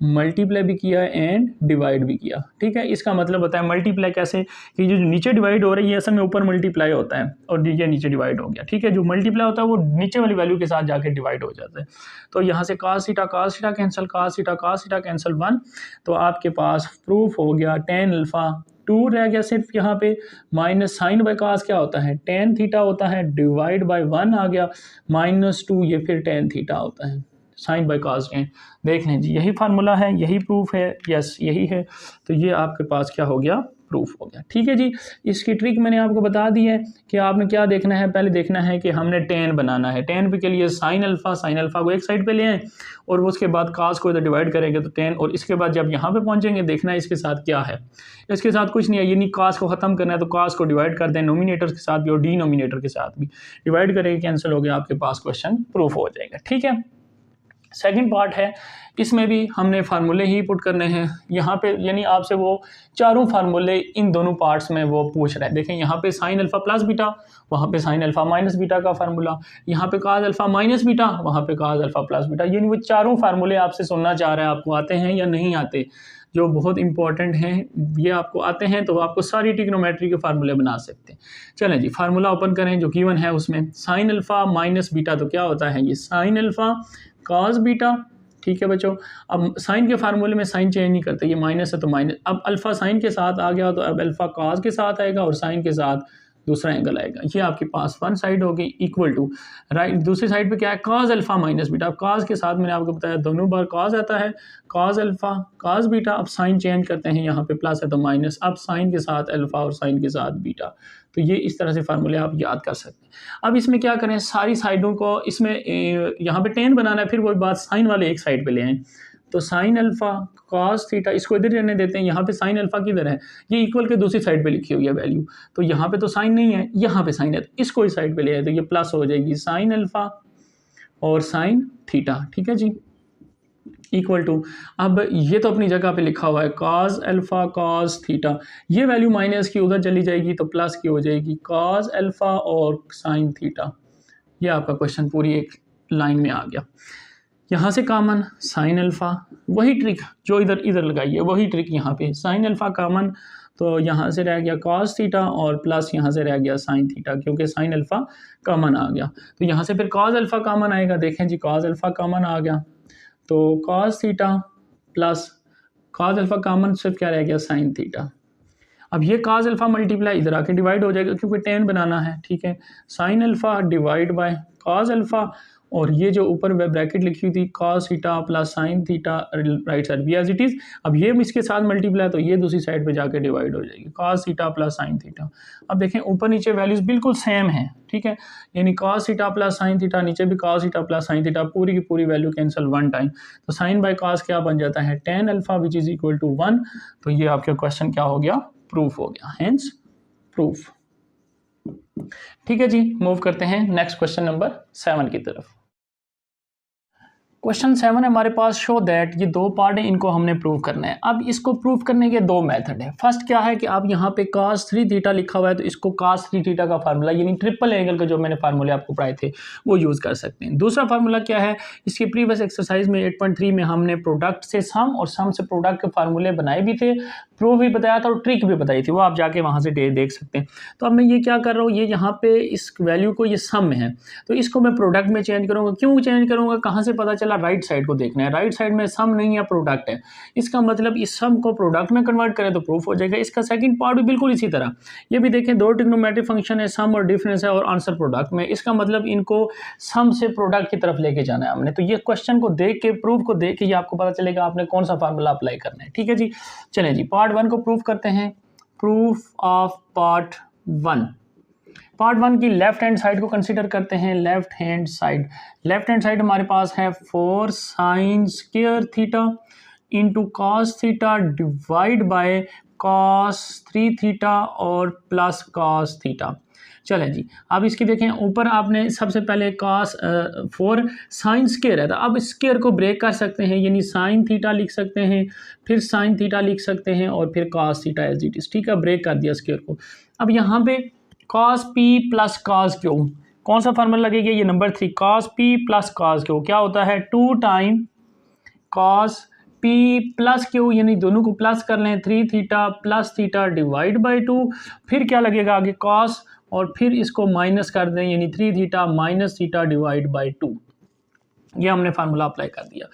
मल्टीप्लाई भी किया एंड डिवाइड भी किया। ठीक है, इसका मतलब होता है मल्टीप्लाई कैसे, कि जो नीचे डिवाइड हो रही है असल में ऊपर मल्टीप्लाई होता है और ये नीचे डिवाइड हो गया। ठीक है, जो मल्टीप्लाई होता है वो नीचे वाली वैल्यू के साथ जाके डिवाइड हो जाता है। तो यहाँ से cos theta cancel, cos theta cancel 1, तो आपके पास प्रूफ हो गया टेन अल्फ़ा 2 रह गया सिर्फ यहाँ पे, माइनस साइन बाय कास क्या होता है, टेन थीटा होता है, डिवाइड बाय 1 आ गया, -2 ये फिर टेन थीटा होता है, साइन बाय कास टेन। देख लें जी, यही फार्मूला है, यही प्रूफ है, यस यही है। तो ये आपके पास क्या हो गया, प्रूफ हो गया। ठीक है जी, इसकी ट्रिक मैंने आपको बता दी है कि आपने क्या देखना है, पहले देखना है कि हमने टेन बनाना है, टेन के लिए साइन अल्फ़ा को एक साइड पे ले आए और उसके बाद कास को इधर डिवाइड करेंगे तो टेन, और इसके बाद जब यहाँ पे पहुँचेंगे देखना है इसके साथ क्या है, इसके साथ कुछ नहीं है, यानी कास को ख़त्म करना है तो कास को डिवाइड कर दें, नोमिनेटर के साथ भी और डिनोमिनेटर के साथ भी डिवाइड करेंगे, कैंसिल हो गया, आपके पास क्वेश्चन प्रूफ हो जाएगा। ठीक है, सेकंड पार्ट है, इसमें भी हमने फार्मूले ही पुट करने हैं यहाँ पे, यानी आपसे वो चारों फार्मूले इन दोनों पार्ट्स में वो पूछ रहे हैं। देखें यहाँ पे साइन अल्फ़ा प्लस बीटा, वहाँ पे साइन अल्फ़ा माइनस बीटा का फार्मूला, यहाँ पे काज अल्फ़ा माइनस बीटा, वहाँ पे काज अल्फ़ा प्लस बीटा, यानी वो चारों फार्मूले आपसे सुनना चाह रहा है आपको आते हैं या नहीं आते, जो बहुत इंपॉर्टेंट हैं, ये आपको आते हैं तो आपको सारी ट्रिग्नोमेट्री के फार्मूले बना सकते हैं। चलें जी, फार्मूला ओपन करें जो गिवन है उसमें, साइन अल्फ़ा माइनस बीटा तो क्या होता है, ये साइन अल्फ़ा कॉस बीटा। ठीक है बच्चों, अब साइन के फार्मूले में साइन चेंज नहीं करते, ये माइनस है तो माइनस, अब अल्फ़ा साइन के साथ आ गया तो अब अल्फ़ा कॉस के साथ आएगा और साइन के साथ दूसरा एंगल आएगा। ये आपके पास वन साइड होगी इक्वल टू राइट, दूसरी साइड पे क्या है कॉस अल्फा माइनस बीटा। अब कॉस के साथ मैंने आपको बताया दोनों बार कॉस आता है, कॉस अल्फा कॉस बीटा। अब साइन चेंज करते हैं, यहाँ पे प्लस है तो माइनस, अब साइन के साथ अल्फा और साइन के साथ बीटा। तो ये इस तरह से फार्मूले आप याद कर सकते हैं। अब इसमें क्या करें, सारी साइडों को इसमें यहाँ पे टेन बनाना है, फिर वही बात साइन वाले एक साइड पे ले आएँ। तो साइन अल्फा कॉस थीटा, इसको इधर रहने देते हैं, यहाँ पे साइन अल्फा किधर है, ये इक्वल के दूसरी साइड पे लिखी हुई है वैल्यू, तो यहाँ पे तो साइन नहीं है, यहाँ पे साइन है, तो इसको इस साइड पे ले आए तो ये प्लस हो जाएगी साइन अल्फा और साइन थीटा। ठीक है जी, इक्वल टू, अब ये तो अपनी जगह पे लिखा हुआ है कॉस अल्फा कॉस थीटा, ये वैल्यू माइनस की उधर चली जाएगी तो प्लस की हो जाएगी कॉस अल्फा और साइन थीटा। ये आपका क्वेश्चन पूरी एक लाइन में आ गया। यहाँ से कॉमन साइन अल्फा, वही ट्रिक जो इधर लगाई है वही ट्रिक यहाँ पे, साइन अल्फा कॉमन, तो यहाँ से रह गया कॉस थीटा और प्लस यहाँ से रह गया साइन थीटा, क्योंकि साइन अल्फा कॉमन आ गया। तो यहाँ से फिर कॉस अल्फा कॉमन आएगा, देखें जी कॉस अल्फा कॉमन आ गया, तो cos theta plus cos alpha common सिर्फ क्या रह गया साइन थीटा। अब ये कॉस अल्फा मल्टीप्लाई इधर आके डिवाइड हो जाएगा क्योंकि टेन बनाना है। ठीक है, sine alpha divide by cos alpha, और ये जो ऊपर ब्रैकेट लिखी हुई थी cos theta plus sine theta right side भी एज इट इज़। अब ये इसके साथ मल्टीप्लाई तो ये दूसरी साइड पे जाके डिवाइड हो जाएगी cos theta plus sine theta. अब देखें ऊपर नीचे वैल्यूज़ बिल्कुल सेम है। ठीक है, यानी cos theta plus sine theta, नीचे भी cos theta plus sine theta, पूरी की पूरी वैल्यू कैंसिल वन टाइम, तो साइन बाय कॉस क्या बन जाता है tan alpha which is equal to 1। तो ये आपका क्वेश्चन क्या हो गया, प्रूफ हो गया, हेंस प्रूफ। ठीक है जी, मूव करते हैं नेक्स्ट क्वेश्चन नंबर 7 की तरफ। क्वेश्चन 7 हमारे पास, शो दैट, ये दो पार्ट है, इनको हमने प्रूव करना है। अब इसको प्रूव करने के दो मेथड है। फर्स्ट क्या है कि आप यहाँ पे cos 3 थीटा लिखा हुआ है तो इसको cos 3 थीटा का फार्मूला यानी ट्रिपल एंगल का जो मैंने फार्मूले आपको पढ़ाए थे वो यूज़ कर सकते हैं। दूसरा फार्मूला क्या है, इसके प्रीवियस एक्सरसाइज में 8.3 में हमने प्रोडक्ट से सम और सम से प्रोडक्ट के फार्मूले बनाए भी थे, प्रूफ भी बताया था और ट्रिक भी बताई थी, वो आप जाके वहाँ से देख सकते हैं। तो अब मैं ये क्या कर रहा हूँ, ये यहाँ पे इस वैल्यू को, ये सम है तो इसको मैं प्रोडक्ट में चेंज करूँगा। क्यों चेंज करूँगा, कहाँ से पता चला, राइट साइड को देखना है, राइट साइड में सम नहीं है प्रोडक्ट है, इसका मतलब इस सम को प्रोडक्ट में कन्वर्ट करें तो प्रूफ हो जाएगा। इसका सेकंड पार्ट भी बिल्कुल इसी तरह, ये भी देखें दो ट्रिग्नोमेट्रिक फंक्शन है, सम और डिफरेंस है और आंसर प्रोडक्ट में, इसका मतलब इनको सम से प्रोडक्ट की तरफ लेके जाना है हमने। तो ये क्वेश्चन को देख के, प्रूफ को देख के ये आपको पता चलेगा आपने कौन सा फार्मूला अप्लाई करना है। ठीक है जी, चलें जी पार्ट 1 को प्रूफ करते हैं। प्रूफ ऑफ पार्ट 1, पार्ट 1 की लेफ्ट हैंड साइड को कंसीडर करते हैं। लेफ्ट हैंड साइड हमारे पास है 4 sign square theta into cos theta divide by cos 3 theta और प्लस कॉस थीटा। चलें जी, अब इसकी देखें, ऊपर आपने सबसे पहले कॉस 4 साइन स्क्वायर है, तो अब स्क्वायर को ब्रेक कर सकते हैं, यानी साइन थीटा लिख सकते हैं, फिर साइन थीटा लिख सकते हैं और फिर cos theta as it is. ठीक है, ब्रेक कर दिया स्क्वायर को। अब यहाँ पे cos P plus cos Q, कौन सा फार्मूला लगेगा, ये number 3, cos P plus cos Q क्या होता है 2 time cos P plus Q, यानी दोनों को प्लस कर लें, 3 theta plus theta divide by 2, फिर क्या लगेगा आगे कॉस, और फिर इसको माइनस कर दें, यानी 3 theta minus theta divide by 2। ये हमने फार्मूला अप्लाई कर दिया।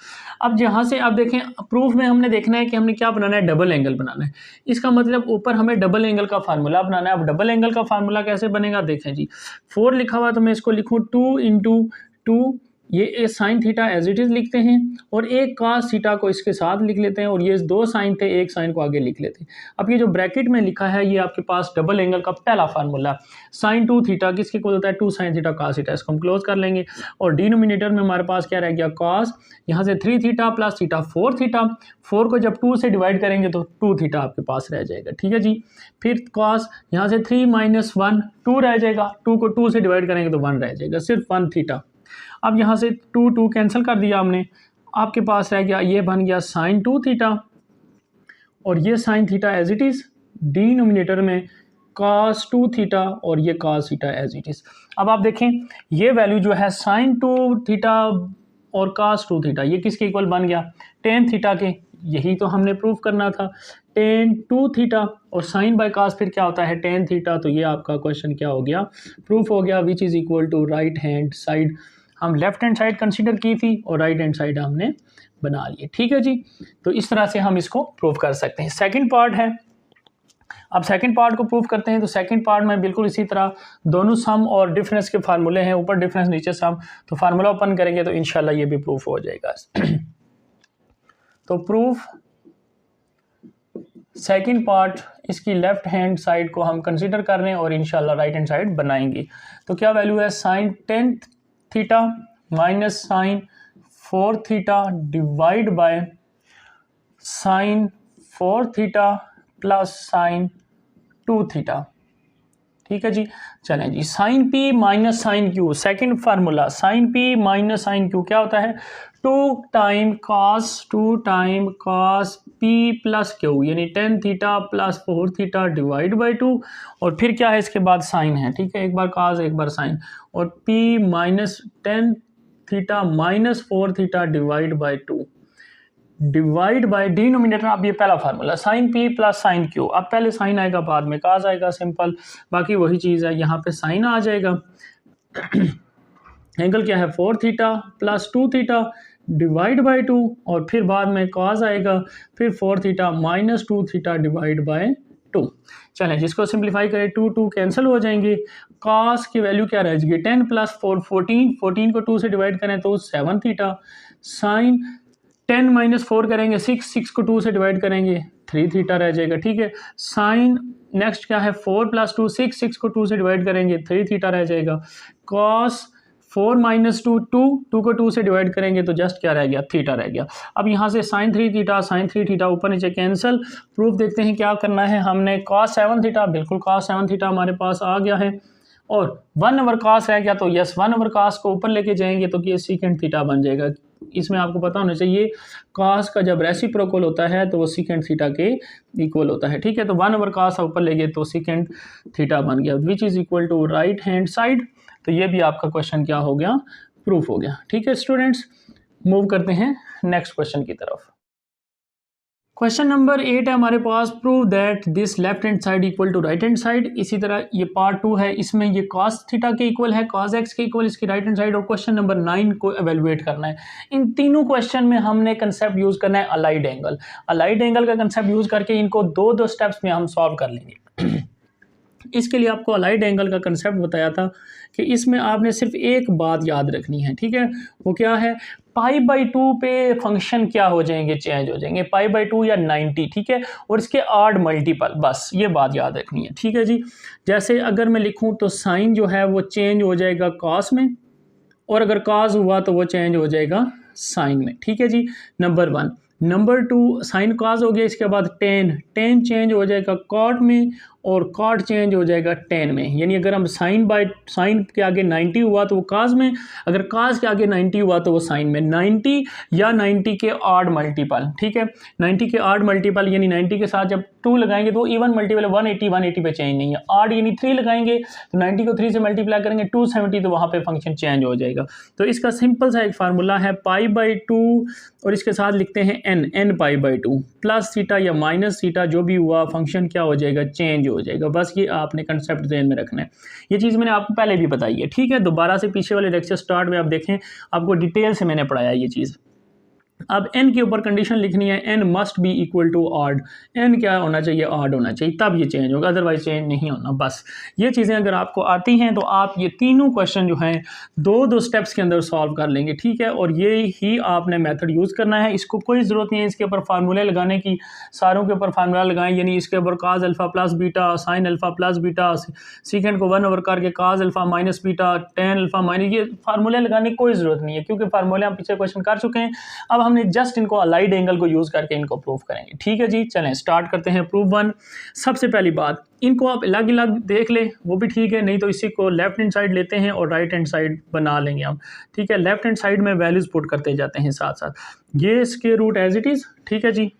अब यहाँ से आप देखें, प्रूफ में हमने देखना है कि हमने क्या बनाना है, डबल एंगल बनाना है। इसका मतलब ऊपर हमें डबल एंगल का फार्मूला बनाना है। अब डबल एंगल का फार्मूला कैसे बनेगा, देखें जी 4 लिखा हुआ तो मैं इसको लिखूँ 2 इंटू 2, ये sine theta as it is लिखते हैं और एक कॉस थीटा को इसके साथ लिख लेते हैं, और ये 2 साइन थे, एक साइन को आगे लिख लेते हैं। अब ये जो ब्रैकेट में लिखा है ये आपके पास डबल एंगल का पहला फार्मूला, साइन 2 थीटा किसके इक्वल होता है 2 साइन थीटा कॉस थीटा, इसको हम क्लोज कर लेंगे। और डिनोमिनेटर में हमारे पास क्या रह गया कॉस, यहाँ से 3 थीटा प्लस थीटा 4 थीटा, 4 को जब 2 से डिवाइड करेंगे तो 2 थीटा आपके पास रह जाएगा। ठीक है जी, फिर कॉस यहाँ से 3 माइनस 1 2 रह जाएगा, 2 को 2 से डिवाइड करेंगे तो 1 रह जाएगा, सिर्फ 1 थीटा। अब यहाँ से 2 कैंसिल कर दिया हमने, आपके पास रह गया, ये बन गया साइन 2 थीटा और ये sine theta as it is, denominator में कॉस 2 थीटा और ये cos theta as it is. अब आप देखें ये वैल्यू जो है साइन 2 थीटा और कॉस 2 थीटा ये किसके इक्वल बन गया, टेन थीटा के, यही तो हमने प्रूफ करना था, टेन 2 थीटा और साइन बाय कॉस फिर क्या होता है टेन थीटा। तो ये आपका क्वेश्चन क्या हो गया, प्रूफ हो गया, which is equal to right hand side. हम लेफ्ट हैंड साइड कंसीडर की थी और राइट हैंड साइड हमने बना लिए। ठीक है जी, तो इस तरह से हम इसको प्रूव कर सकते हैं। सेकंड पार्ट है अब सेकंड पार्ट को प्रूव करते हैं। तो सेकंड पार्ट में बिल्कुल इसी तरह दोनों सम और डिफरेंस के फार्मूले हैं, ऊपर डिफरेंस नीचे सम, तो फार्मूला ओपन करेंगे तो इंशाल्लाह ये भी प्रूफ हो जाएगा। तो प्रूफ सेकंड पार्ट, इसकी लेफ्ट हैंड साइड को हम कंसीडर कर रहे हैं और इंशाल्लाह राइट हैंड साइड बनाएंगे। तो क्या वैल्यू है, sine 10 theta minus sine 4 theta divide by sine 4 theta plus sine 2 theta. ठीक है जी। चलें जी, sine P minus sine Q, second formula, sine P minus sine Q क्या होता है, 2 time cos P plus Q, यानी 10 theta plus 4 theta divide by 2, और फिर क्या है इसके बाद साइन है। ठीक है, एक बार कॉस एक बार साइन, और P minus 10 theta minus 4 theta divide by 2 divide by denominator. अब ये पहला formula sine P plus sign Q, अब पहले साइन आएगा बाद में काज आएगा, सिंपल, बाकी वही चीज़ है, यहाँ पे साइन आ जाएगा। एंगल क्या है 4 theta plus 2 theta divide by 2, और फिर बाद में काज आएगा, फिर 4 theta minus 2 theta divide by 2। चलें जिसको सिंप्लीफाई करें 2 कैंसिल हो जाएंगे, कास की वैल्यू क्या रह जाएगी 10 प्लस 4 14 को 2 से डिवाइड करें तो 7 थीटा, साइन 10 माइनस 4 करेंगे 6 को 2 से डिवाइड करेंगे 3 थीटा रह जाएगा। ठीक है, साइन नेक्स्ट क्या है 4 प्लस 2 6 को 2 से डिवाइड करेंगे 3 थीटा रह जाएगा, कॉस 4 माइनस 2 2 को 2 से डिवाइड करेंगे तो जस्ट क्या रह गया, थीटा रह गया। अब यहाँ से साइन 3 थीटा ऊपर नीचे कैंसिल, प्रूफ देखते हैं क्या करना है हमने, कॉस 7 थीटा, बिल्कुल कॉस 7 थीटा हमारे पास आ गया है, और 1 ओवर कास रह गया, तो यस 1 ओवर कास को ऊपर लेके जाएंगे तो ये सीकेंड थीटा बन जाएगा। इसमें आपको पता होना चाहिए कास का जब रेसिप्रोकल होता है तो वो सीकेंड थीटा के इक्वल होता है। ठीक है, तो 1 ओवर कास ऊपर ले गए तो सीकेंड थीटा बन गया, which is equal to right hand side. तो ये भी आपका क्वेश्चन क्या हो गया, प्रूफ हो गया। ठीक है स्टूडेंट्स, मूव करते हैं नेक्स्ट क्वेश्चन की तरफ। क्वेश्चन नंबर 8 है हमारे पास, prove that this left hand side equal to right hand side. इसी तरह ये पार्ट 2 है, इसमें ये cos थीटा के इक्वल है, cos x के इक्वल इसकी राइट हैंड साइड, और क्वेश्चन नंबर 9 को एवेलुएट करना है। इन तीनों क्वेश्चन में हमने कंसेप्ट यूज़ करना है अलाइड एंगल। अलाइड एंगल का कंसेप्ट यूज़ करके इनको दो स्टेप्स में हम सॉल्व कर लेंगे। इसके लिए आपको अलाइड एंगल का कंसेप्ट बताया था कि इसमें आपने सिर्फ एक बात याद रखनी है। ठीक है, वो क्या है, π/2 पे फंक्शन क्या हो जाएंगे, चेंज हो जाएंगे, π/2 या 90। ठीक है, और इसके आड मल्टीपल, बस ये बात याद रखनी है। ठीक है जी, जैसे अगर मैं लिखूं तो साइन जो है वो चेंज हो जाएगा कॉस में, और अगर कॉस हुआ तो वो चेंज हो जाएगा साइन में। ठीक है जी, नंबर 1। नंबर 2, साइन कॉस हो गया, इसके बाद टेन चेंज हो जाएगा कॉट में, और कॉट चेंज हो जाएगा टेन में। यानी अगर हम साइन के आगे 90 हुआ तो वो काज में, अगर काज के आगे 90 हुआ तो वो साइन में। 90 या 90 के आड मल्टीपल। ठीक है, 90 के आड मल्टीपल यानी 90 के साथ जब 2 लगाएंगे तो इवन मल्टीपल 180 पे चेंज नहीं है। आड यानी 3 लगाएंगे तो 90 को 3 से मल्टीप्लाई करेंगे 270, तो वहाँ पे फंक्शन चेंज हो जाएगा। तो इसका सिंपल सा एक फार्मूला है π/2, और इसके साथ लिखते हैं n π/2 प्लस थीटा या माइनस थीटा, जो भी हुआ फंक्शन क्या हो जाएगा, चेंज हो जाएगा। बस ये आपने कंसेप्ट ध्यान में रखना है। ये चीज़ मैंने आपको पहले भी बताई है। ठीक है, दोबारा से पीछे वाले लेक्चर स्टार्ट में आप देखें, आपको डिटेल से मैंने पढ़ाया ये चीज़। अब n के ऊपर कंडीशन लिखनी है, n must be equal to odd. n क्या होना चाहिए, ऑड होना चाहिए, तब ये चेंज होगा, अदरवाइज चेंज नहीं होना। बस ये चीज़ें अगर आपको आती हैं तो आप ये तीनों क्वेश्चन जो हैं दो स्टेप्स के अंदर सॉल्व कर लेंगे। ठीक है, और ये ही आपने मेथड यूज़ करना है। इसको कोई ज़रूरत नहीं है इसके ऊपर फार्मूले लगाने की, सारों के ऊपर फार्मूला लगाएं, यानी इसके ऊपर काज alpha plus beta, sine alpha plus beta, सीकेंड को 1 ओवर करके काज alpha minus beta, tan alpha minus, ये फार्मूले लगाने की कोई ज़रूरत नहीं है, क्योंकि फार्मूले हम पीछे क्वेश्चन कर चुके हैं। अब हमने जस्ट इनको अलाइड एंगल को यूज करके इनको प्रूव करेंगे। ठीक है जी, चलें स्टार्ट करते हैं। प्रूफ 1, सबसे पहली बात, इनको आप अलग अलग देख लें वो भी ठीक है, नहीं तो इसी को लेफ्ट हैंड साइड लेते हैं और राइट हैंड साइड बना लेंगे हम। ठीक है, लेफ्ट हैंड साइड में वैल्यूज पुट करते जाते हैं साथ साथ, ये square root as it is. ठीक है जी,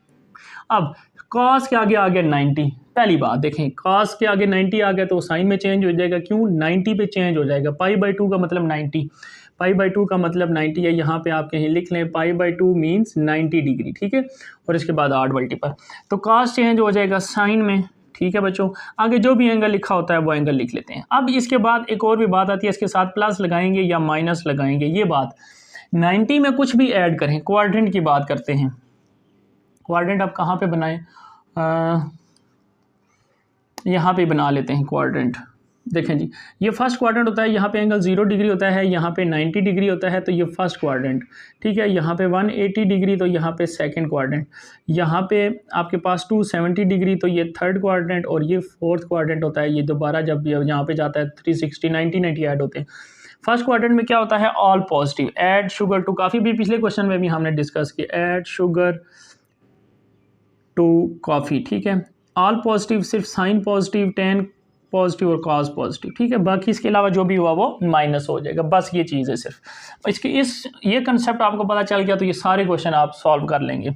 अब cos के आगे आ गया 90। पहली बात देखें, cos के आगे 90 आ गया तो साइन में चेंज हो जाएगा, क्यों, 90 पे चेंज हो जाएगा। π/2 का मतलब 90, π/2 का मतलब 90 है, यहाँ पे आप कहीं लिख लें π/2 मीन्स 90 डिग्री। ठीक है, और इसके बाद आड मल्टीपल, तो cos चेंज हो जाएगा साइन में। ठीक है बच्चों, आगे जो भी एंगल लिखा होता है वो एंगल लिख लेते हैं। अब इसके बाद एक और भी बात आती है, इसके साथ प्लस लगाएंगे या माइनस लगाएंगे, ये बात 90 में कुछ भी ऐड करें। क्वाड्रेंट की बात करते हैं, क्वाड्रेंट आप कहाँ पे बनाएं, यहाँ पे बना लेते हैं क्वाड्रेंट। देखें जी, ये फर्स्ट क्वाड्रेंट होता है, यहाँ पे एंगल 0 डिग्री होता है, यहाँ पे 90 डिग्री होता है, तो ये फर्स्ट क्वाड्रेंट। ठीक है, यहाँ पे 180 डिग्री, तो यहाँ पे सेकंड क्वाड्रेंट। यहाँ पे आपके पास 270 डिग्री, तो ये थर्ड क्वाड्रेंट, और ये फोर्थ क्वाड्रेंट होता है। ये दोबारा जब यहाँ पे जाता है 360 90 ऐड होते हैं। फर्स्ट क्वाड्रेंट में क्या होता है, all positive, add sugar to, काफ़ी भी पिछले क्वेश्चन में भी हमने डिस्कस किया, ऐड शुगर टू कॉफ़ी। ठीक है, ऑल पॉजिटिव, सिर्फ साइन पॉजिटिव, टेन पॉजिटिव और कॉज पॉजिटिव। ठीक है, बाकी इसके अलावा जो भी हुआ वो माइनस हो जाएगा, बस ये चीज़ है सिर्फ। ये कंसेप्ट आपको पता चल गया तो ये सारे क्वेश्चन आप सॉल्व कर लेंगे।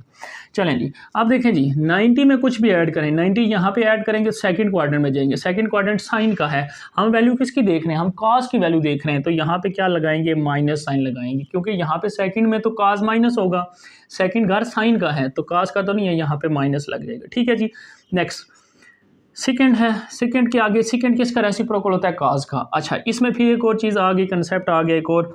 चलें जी, अब देखें जी, 90 में कुछ भी ऐड करें, 90 यहाँ पे ऐड करेंगे, सेकंड क्वाड्रेंट में जाएंगे। सेकंड क्वाड्रेंट साइन का है, हम वैल्यू किसकी देख रहे हैं, हम कॉस की वैल्यू देख रहे हैं, तो यहाँ पे क्या लगाएंगे, माइनस साइन लगाएंगे, क्योंकि यहाँ पे सेकंड में तो कॉस माइनस होगा, सेकंड घर साइन का है तो कॉस का तो नहीं है, यहाँ पे माइनस लग जाएगा। ठीक है जी, नेक्स्ट सेकंड है, सेकंड के आगे, सेकंड किसका रेसिप्रोकल होता है, कॉस का। अच्छा, इसमें फिर एक और चीज़ आ गई, कंसेप्ट आ गया एक और,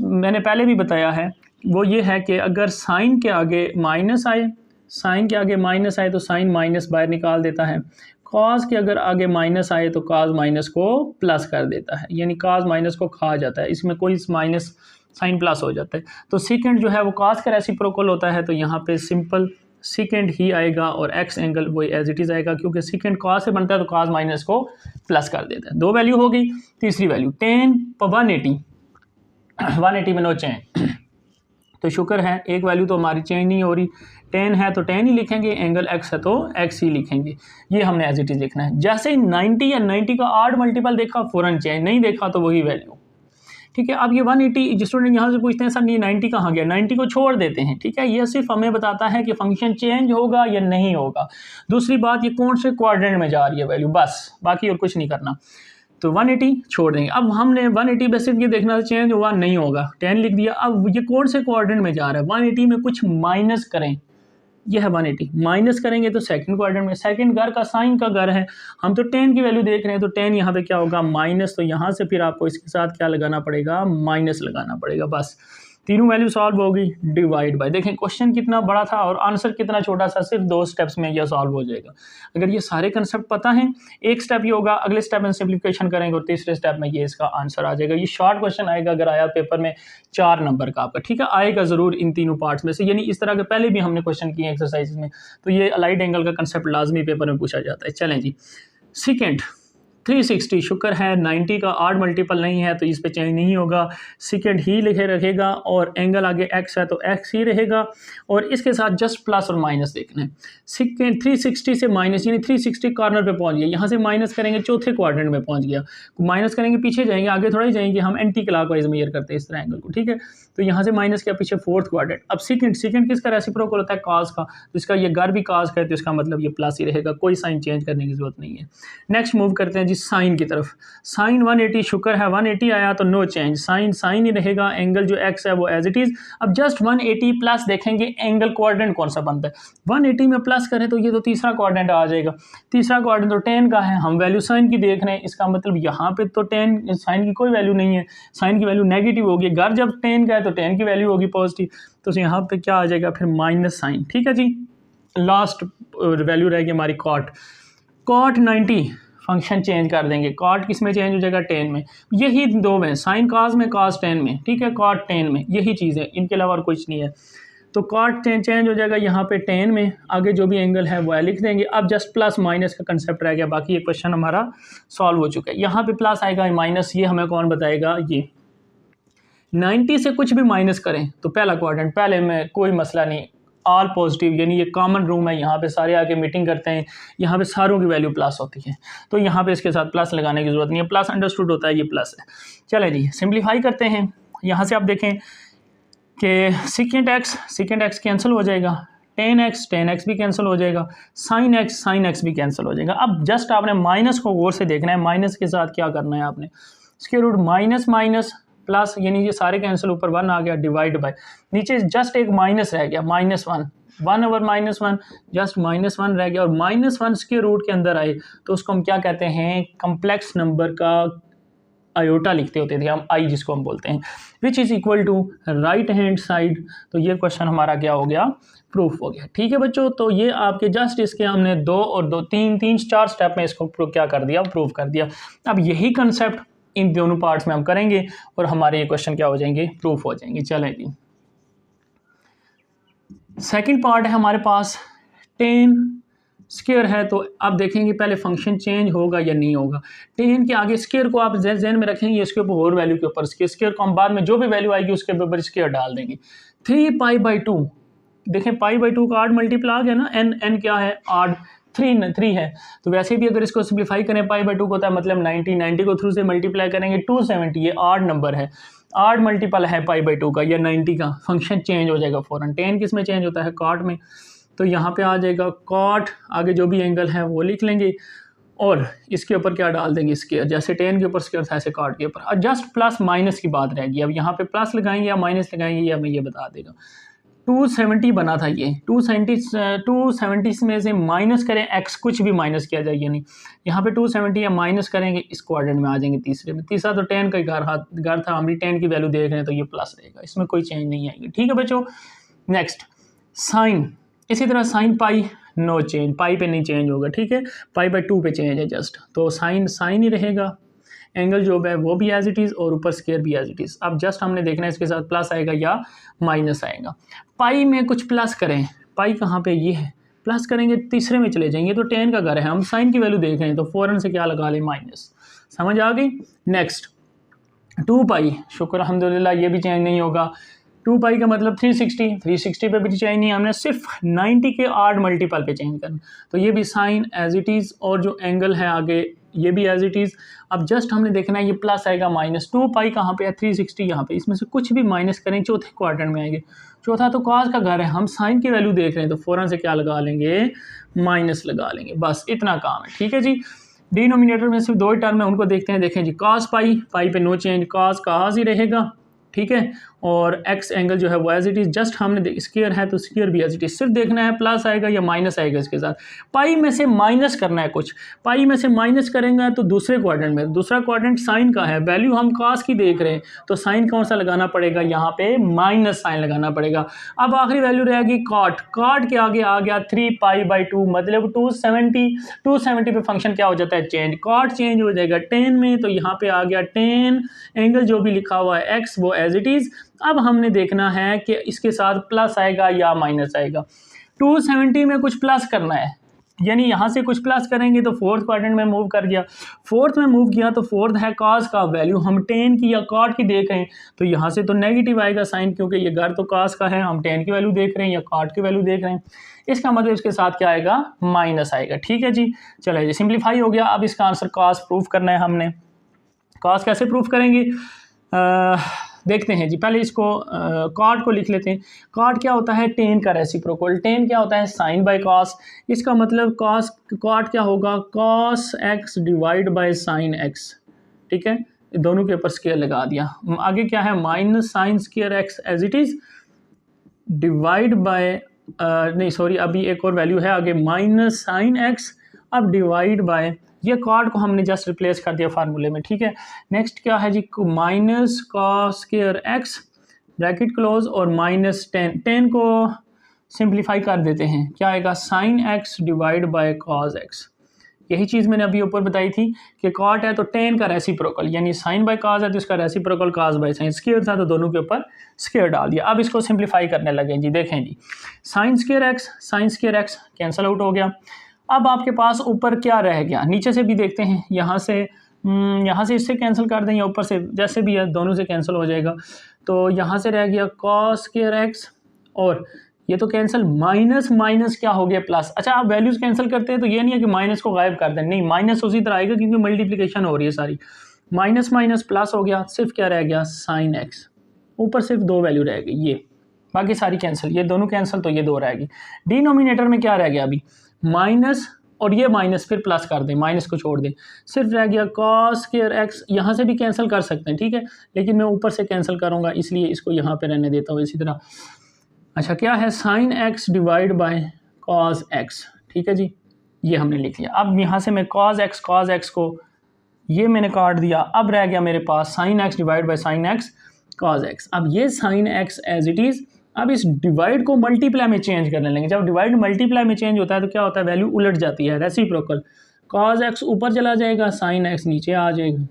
मैंने पहले भी बताया है, वो ये है कि अगर साइन के आगे माइनस आए, साइन के आगे माइनस आए तो साइन माइनस बाहर निकाल देता है, कॉस के अगर आगे माइनस आए तो कॉस माइनस को प्लस कर देता है, यानी कॉस माइनस को खा जाता है, इसमें कोई माइनस साइन प्लस हो जाता है। तो सेकंड जो है वो कॉस का रेसिप्रोकल होता है, तो यहाँ पे सिंपल सेकेंड ही आएगा और एक्स एंगल वही एज इट इज़ आएगा, क्योंकि सेकेंड कॉस से बनता है तो कॉस माइनस को प्लस कर देता है। दो वैल्यू हो गई। तीसरी वैल्यू 10 पर 180 में नो चेंज, तो शुक्र है एक वैल्यू तो हमारी चेंज नहीं हो रही, 10 है तो 10 ही लिखेंगे, एंगल x है तो x ही लिखेंगे, ये हमने एज इट इज़ लिखना है। जैसे 90 या 90 का 8 मल्टीपल देखा फ़ौरन चेंज, नहीं देखा तो वही वैल्यू। ठीक है, अब ये 180 स्टूडेंट यहाँ से पूछते हैं सर ये 90 कहाँ गया, 90 को छोड़ देते हैं। ठीक है, ये सिर्फ हमें बताता है कि फंक्शन चेंज होगा या नहीं होगा। दूसरी बात, ये कौन से क्वाड्रेंट में जा रही है वैल्यू, बस, बाकी और कुछ नहीं करना। तो 180 छोड़ देंगे। अब हमने 180 पे सिर्फ ये देखना चेंज हुआ नहीं होगा, 10 लिख दिया। अब ये कौन से क्वाड्रेंट में जा रहा है, 180 में कुछ माइनस करें, यह है 180, माइनस करेंगे तो सेकंड क्वाड्रेंट में, सेकंड घर का साइन का घर है, हम तो 10 की वैल्यू देख रहे हैं, तो 10 यहाँ पे क्या होगा, माइनस, तो यहाँ से फिर आपको इसके साथ क्या लगाना पड़ेगा, माइनस लगाना पड़ेगा, बस। तीनों वैल्यू सॉल्व होगी, डिवाइड बाय। देखें क्वेश्चन कितना बड़ा था और आंसर कितना छोटा सा, सिर्फ 2 स्टेप्स में यह सॉल्व हो जाएगा। अगर ये सारे कंसेप्ट पता है, एक स्टेप ये होगा, अगले स्टेप में सिंप्लीफिकेशन करेंगे और तीसरे स्टेप में ये इसका आंसर आ जाएगा। ये शॉर्ट क्वेश्चन आएगा अगर आया पेपर में 4 नंबर का आपका। ठीक है, आएगा ज़रूर इन तीनों पार्ट्स में से, यानी इस तरह के पहले भी हमने क्वेश्चन किए एक्सरसाइज में, तो ये अलाइड एंगल का कंसेप्ट लाजमी पेपर में पूछा जाता है। चलें जी, सेकेंड 360, शुक्र है 90 का 8 मल्टीपल नहीं है तो इस पे चेंज नहीं होगा, सेकेंड ही लिखे रखेगा और एंगल आगे x है तो x ही रहेगा, और इसके साथ जस्ट प्लस और माइनस देखना है। सेकेंड 360 से माइनस, यानी 360 कॉर्नर पे पहुंच गया, यहाँ से माइनस करेंगे चौथे क्वाड्रेंट में पहुंच गया, माइनस करेंगे पीछे जाएंगे, आगे थोड़ा ही जाएंगे, हम एंटी क्लॉकवाइज मेजर करते हैं इस तरह एंगल को। ठीक है, तो यहाँ से माइनस किया, पीछे फोर्थ क्वाड्रेंट। अब सेकेंड किसका रेसिप्रोकल होता है, कॉस का, तो इसका ये घर भी कॉस का है तो इसका मतलब ये प्लस ही रहेगा, कोई साइन चेंज करने की जरूरत नहीं है। नेक्स्ट मूव करते हैं जी साइन की तरफ। साइन 180, शुक्र है 180 आया तो नो चेंज, साइन ही रहेगा, एंगल जो x है वो एज इट इज। अब जस्ट 180 प्लस देखेंगे एंगल क्वाड्रेंट कौन सा बनता है, 180 में प्लस करें तो ये तो तीसरा क्वाड्रेंट आ जाएगा, तीसरा क्वाड्रेंट तो 10 का है, हम वैल्यू साइन की देख रहे हैं, इसका मतलब यहाँ पे तो 10 साइन की कोई वैल्यू नहीं है, साइन की वैल्यू नेगेटिव होगी, घर जब 10 का है तो 10 की वैल्यू होगी पॉजिटिव, तो यहाँ पे क्या आ जाएगा फिर माइनस साइन। ठीक है जी, लास्ट वैल्यू रहेगी हमारी कॉट 90, फंक्शन चेंज कर देंगे, कॉट किस में चेंज हो जाएगा, 10 में, यही दो में, साइन काज में, काज 10 में। ठीक है, कॉट 10 में, यही चीज़ है, इनके अलावा और कुछ नहीं है। तो कॉट चेंज हो जाएगा यहाँ पे 10 में, आगे जो भी एंगल है वो लिख देंगे। अब जस्ट प्लस माइनस का कंसेप्ट रह गया, बाकी ये क्वेश्चन हमारा सॉल्व हो चुका है। यहाँ पे प्लस आएगा, माइनस ये हमें कौन बताएगा, ये 90 से कुछ भी माइनस करें तो पहला क्वाड्रेंट, पहले में कोई मसला नहीं, ऑल पॉजिटिव, यानी ये कॉमन रूम है, यहाँ पे सारे आके मीटिंग करते हैं, यहाँ पे सारों की वैल्यू प्लस होती है, तो यहाँ पे इसके साथ प्लस लगाने की जरूरत नहीं है, प्लस अंडरस्टूड होता है, ये प्लस है। चले जी, सिंप्लीफाई करते हैं। यहाँ से आप देखें कि सेकेंड एक्स कैंसिल हो जाएगा, 10x भी कैंसिल हो जाएगा, साइन एक्स भी कैंसिल हो जाएगा। अब जस्ट आपने माइनस को गौर से देखना है, माइनस के साथ क्या करना है आपने, स्क्वायर रूट माइनस प्लस, यानी ये सारे कैंसिल, ऊपर 1 आ गया, डिवाइड बाय, नीचे जस्ट एक माइनस रह गया, -1 ओवर -1, जस्ट -1 रह गया, और -1 स्क्वायर रूट के अंदर आए तो उसको हम क्या कहते हैं, कम्प्लेक्स नंबर का आयोटा लिखते होते थे हम, आई जिसको हम बोलते हैं, which is equal to right hand side. तो ये क्वेश्चन हमारा क्या हो गया, प्रूफ हो गया। ठीक है बच्चों, तो ये आपके जस्ट इसके हमने 2 और 2 3 4 स्टेप में इसको क्या कर दिया, प्रूफ कर दिया। अब यही कंसेप्ट इन दोनों पार्ट्स में हम करेंगे और हमारे ये क्वेश्चन क्या हो जाएंगे, प्रूफ हो जाएंगे। चलें जी, सेकंड पार्ट है हमारे पास, टेन स्क्वायर है। तो आप देखेंगे पहले फंक्शन चेंज होगा या नहीं होगा। टेन के आगे स्क्वायर को आप जहन में रखेंगे, इसके ऊपर और वैल्यू के ऊपर स्क्वायर को हम बाद में जो भी वैल्यू आएगी उसके ऊपर स्क्वायर डाल देंगे। 3π/2, देखें π/2 का 8 मल्टीप्लाई आ गया ना, n क्या है 8, 3 है। तो वैसे भी अगर इसको सिंप्लीफाई करें π/2 को होता है मतलब 90 को थ्रू से मल्टीप्लाई करेंगे 270, ये 8 नंबर है, 8 मल्टीपल है π/2 का या 90 का, फंक्शन चेंज हो जाएगा फ़ौरन। 10 किस में चेंज होता है, कॉट में। तो यहाँ पे आ जाएगा कॉट, आगे जो भी एंगल है वो लिख लेंगे और इसके ऊपर क्या डाल देंगे, स्क्वायर। जैसे 10 के ऊपर स्क्वायर था ऐसे कॉट के ऊपर। और जस्ट प्लस माइनस की बात रहेगी, अब यहाँ पे प्लस लगाएंगे या माइनस लगाएंगे ये हमें ये बता देगा। 270 बना था ये, 270 में से माइनस करें x, कुछ भी माइनस किया जाए, यानी यहाँ पे 270 या माइनस करेंगे इस क्वाड्रेंट में आ जाएंगे तीसरे में। तीसरा तो 10 का घर था, हम भी 10 की वैल्यू देख रहे हैं तो ये प्लस रहेगा, इसमें कोई चेंज नहीं आएगी। ठीक है बच्चों, नेक्स्ट साइन, इसी तरह साइन पाई नो चेंज, पाई पे नहीं चेंज होगा। ठीक है, π/2 पे चेंज है जस्ट, तो साइन ही रहेगा। एंगल जो है वो भी एज इट इज़ और ऊपर स्क्वायर भी एज इट इज़। अब जस्ट हमने देखना है इसके साथ प्लस आएगा या माइनस आएगा। पाई में कुछ प्लस करें, पाई कहाँ पे, ये है, प्लस करेंगे तीसरे में चले जाएंगे तो 10 का घर है, हम साइन की वैल्यू देख रहे हैं तो फ़ौरन से क्या लगा लें, माइनस। समझ आ गई। नेक्स्ट 2π, शुक्र अल्हम्दुलिल्लाह ये भी चेंज नहीं होगा। 2π का मतलब 360 पे भी चेंज नहीं, हमने सिर्फ 90 के 8 मल्टीपल पे चेंज करना, तो ये भी साइन एज इट इज़ और जो एंगल है आगे ये भी एज इट इज़। अब जस्ट हमने देखना है ये प्लस आएगा माइनस। 2π कहाँ पे है, 360 यहाँ पे, इसमें से कुछ भी माइनस करें चौथे क्वाड्रेंट में आएंगे। चौथा तो कॉस का घर है, हम साइन की वैल्यू देख रहे हैं तो फ़ौरन से क्या लगा लेंगे, माइनस लगा लेंगे, बस इतना काम है। ठीक है जी, डिनोमिनेटर में सिर्फ 2 ही टर्म है, उनको देखते हैं। देखें जी, cos पाई पे नो चेंज, cos ही रहेगा। ठीक है, और x एंगल जो है वो एज इट इज़, जस्ट हमने स्क्वायर है तो स्क्वायर भी एज इट इज़, सिर्फ देखना है प्लस आएगा या माइनस आएगा इसके साथ। पाई में से माइनस करना है कुछ, पाई में से माइनस करेंगे तो दूसरे क्वाड्रेंट में, दूसरा क्वाड्रेंट साइन का है, वैल्यू हम cos की देख रहे हैं तो साइन कौन सा लगाना पड़ेगा, यहाँ पे माइनस साइन लगाना पड़ेगा। अब आखिरी वैल्यू रहेगी कॉट, कॉट के आगे आ गया 3π/2 मतलब 270 पे फंक्शन क्या हो जाता है, चेंज, कॉट चेंज हो जाएगा 10 में, तो यहाँ पे आ गया 10, एंगल जो भी लिखा हुआ है x वो एज इट इज़। अब हमने देखना है कि इसके साथ प्लस आएगा या माइनस आएगा। 270 में कुछ प्लस करना है, यानी यहाँ से कुछ प्लस करेंगे तो फोर्थ क्वाड्रेंट में मूव कर गया, फोर्थ में मूव किया तो फोर्थ है cos का, वैल्यू हम 10 की या cot की देख रहे हैं तो यहाँ से तो नेगेटिव आएगा साइन, क्योंकि ये घर तो cos का है, हम 10 की वैल्यू देख रहे हैं या cot की वैल्यू देख रहे हैं, इसका मतलब इसके साथ क्या आएगा, माइनस आएगा। ठीक है जी, चलो जी सिंप्लीफाई हो गया। अब इसका आंसर cos प्रूफ करना है हमने। cos कैसे प्रूफ करेंगे, देखते हैं जी, पहले इसको कॉट को लिख लेते हैं। कॉट क्या होता है, टेन का रेसिप्रोकल, टेन क्या होता है, साइन बाय कॉस, इसका मतलब कॉस, कॉट क्या होगा, cos x divide by sine x. ठीक है, दोनों के ऊपर स्क्वायर लगा दिया। आगे क्या है, minus sine square x as it is divide by नहीं सॉरी, अभी एक और वैल्यू है आगे, माइनस साइन एक्स, अब डिवाइड बाय, ये कॉट को हमने जस्ट रिप्लेस कर दिया फार्मूले में। ठीक है, नेक्स्ट क्या है जी, minus cos square x bracket close और माइनस 10 को सिंप्लीफाई कर देते हैं, क्या आएगा, sine x divide by cos x. यही चीज़ मैंने अभी ऊपर बताई थी कि कॉट है तो 10 का रेसिप्रोकल, यानी साइन बाय कॉस है तो इसका reciprocal cos by sine, square था तो दोनों के ऊपर स्क्वायर डाल दिया। अब इसको सिंप्लीफाई करने लगे जी, देखें जी, sine square x cancel out हो गया। अब आपके पास ऊपर क्या रह गया, नीचे से भी देखते हैं, यहाँ से इससे कैंसिल कर दें या ऊपर से, जैसे भी है दोनों से कैंसिल हो जाएगा। तो यहाँ से रह गया कॉस स्क्वायर एक्स और ये तो कैंसिल, माइनस माइनस क्या हो गया, प्लस। अच्छा, आप वैल्यूज़ कैंसिल करते हैं तो ये नहीं है कि माइनस को गायब कर दें, नहीं, माइनस उसी तरह आएगा क्योंकि मल्टीप्लिकेशन हो रही है सारी, माइनस माइनस प्लस हो गया, सिर्फ क्या रह गया, साइन एक्स, ऊपर सिर्फ 2 वैल्यू रह गई, ये बाकी सारी कैंसिल, ये दोनों कैंसिल तो ये 2 रहेगी। डिनोमिनेटर में क्या रह गया अभी, माइनस और ये माइनस फिर प्लस कर दें, माइनस को छोड़ दें, सिर्फ रह गया कॉस स्क्वायर एक्स। यहाँ से भी कैंसिल कर सकते हैं, ठीक है, लेकिन मैं ऊपर से कैंसिल करूँगा इसलिए इसको यहाँ पे रहने देता हूँ इसी तरह। अच्छा, क्या है, sign x divide by cos x. ठीक है जी, ये हमने लिख लिया। अब यहाँ से मैं कॉस एक्स को ये मैंने काट दिया, अब रह गया मेरे पास sine x divide by sine x cos x. अब ये sine x as it is, अब इस डिवाइड को मल्टीप्लाई में चेंज करने लेंगे। जब डिवाइड मल्टीप्लाई में चेंज होता है तो क्या होता है, वैल्यू उलट जाती है, रेसिप्रोकल। कॉज एक्स ऊपर चला जाएगा, साइन एक्स नीचे आ जाएगा,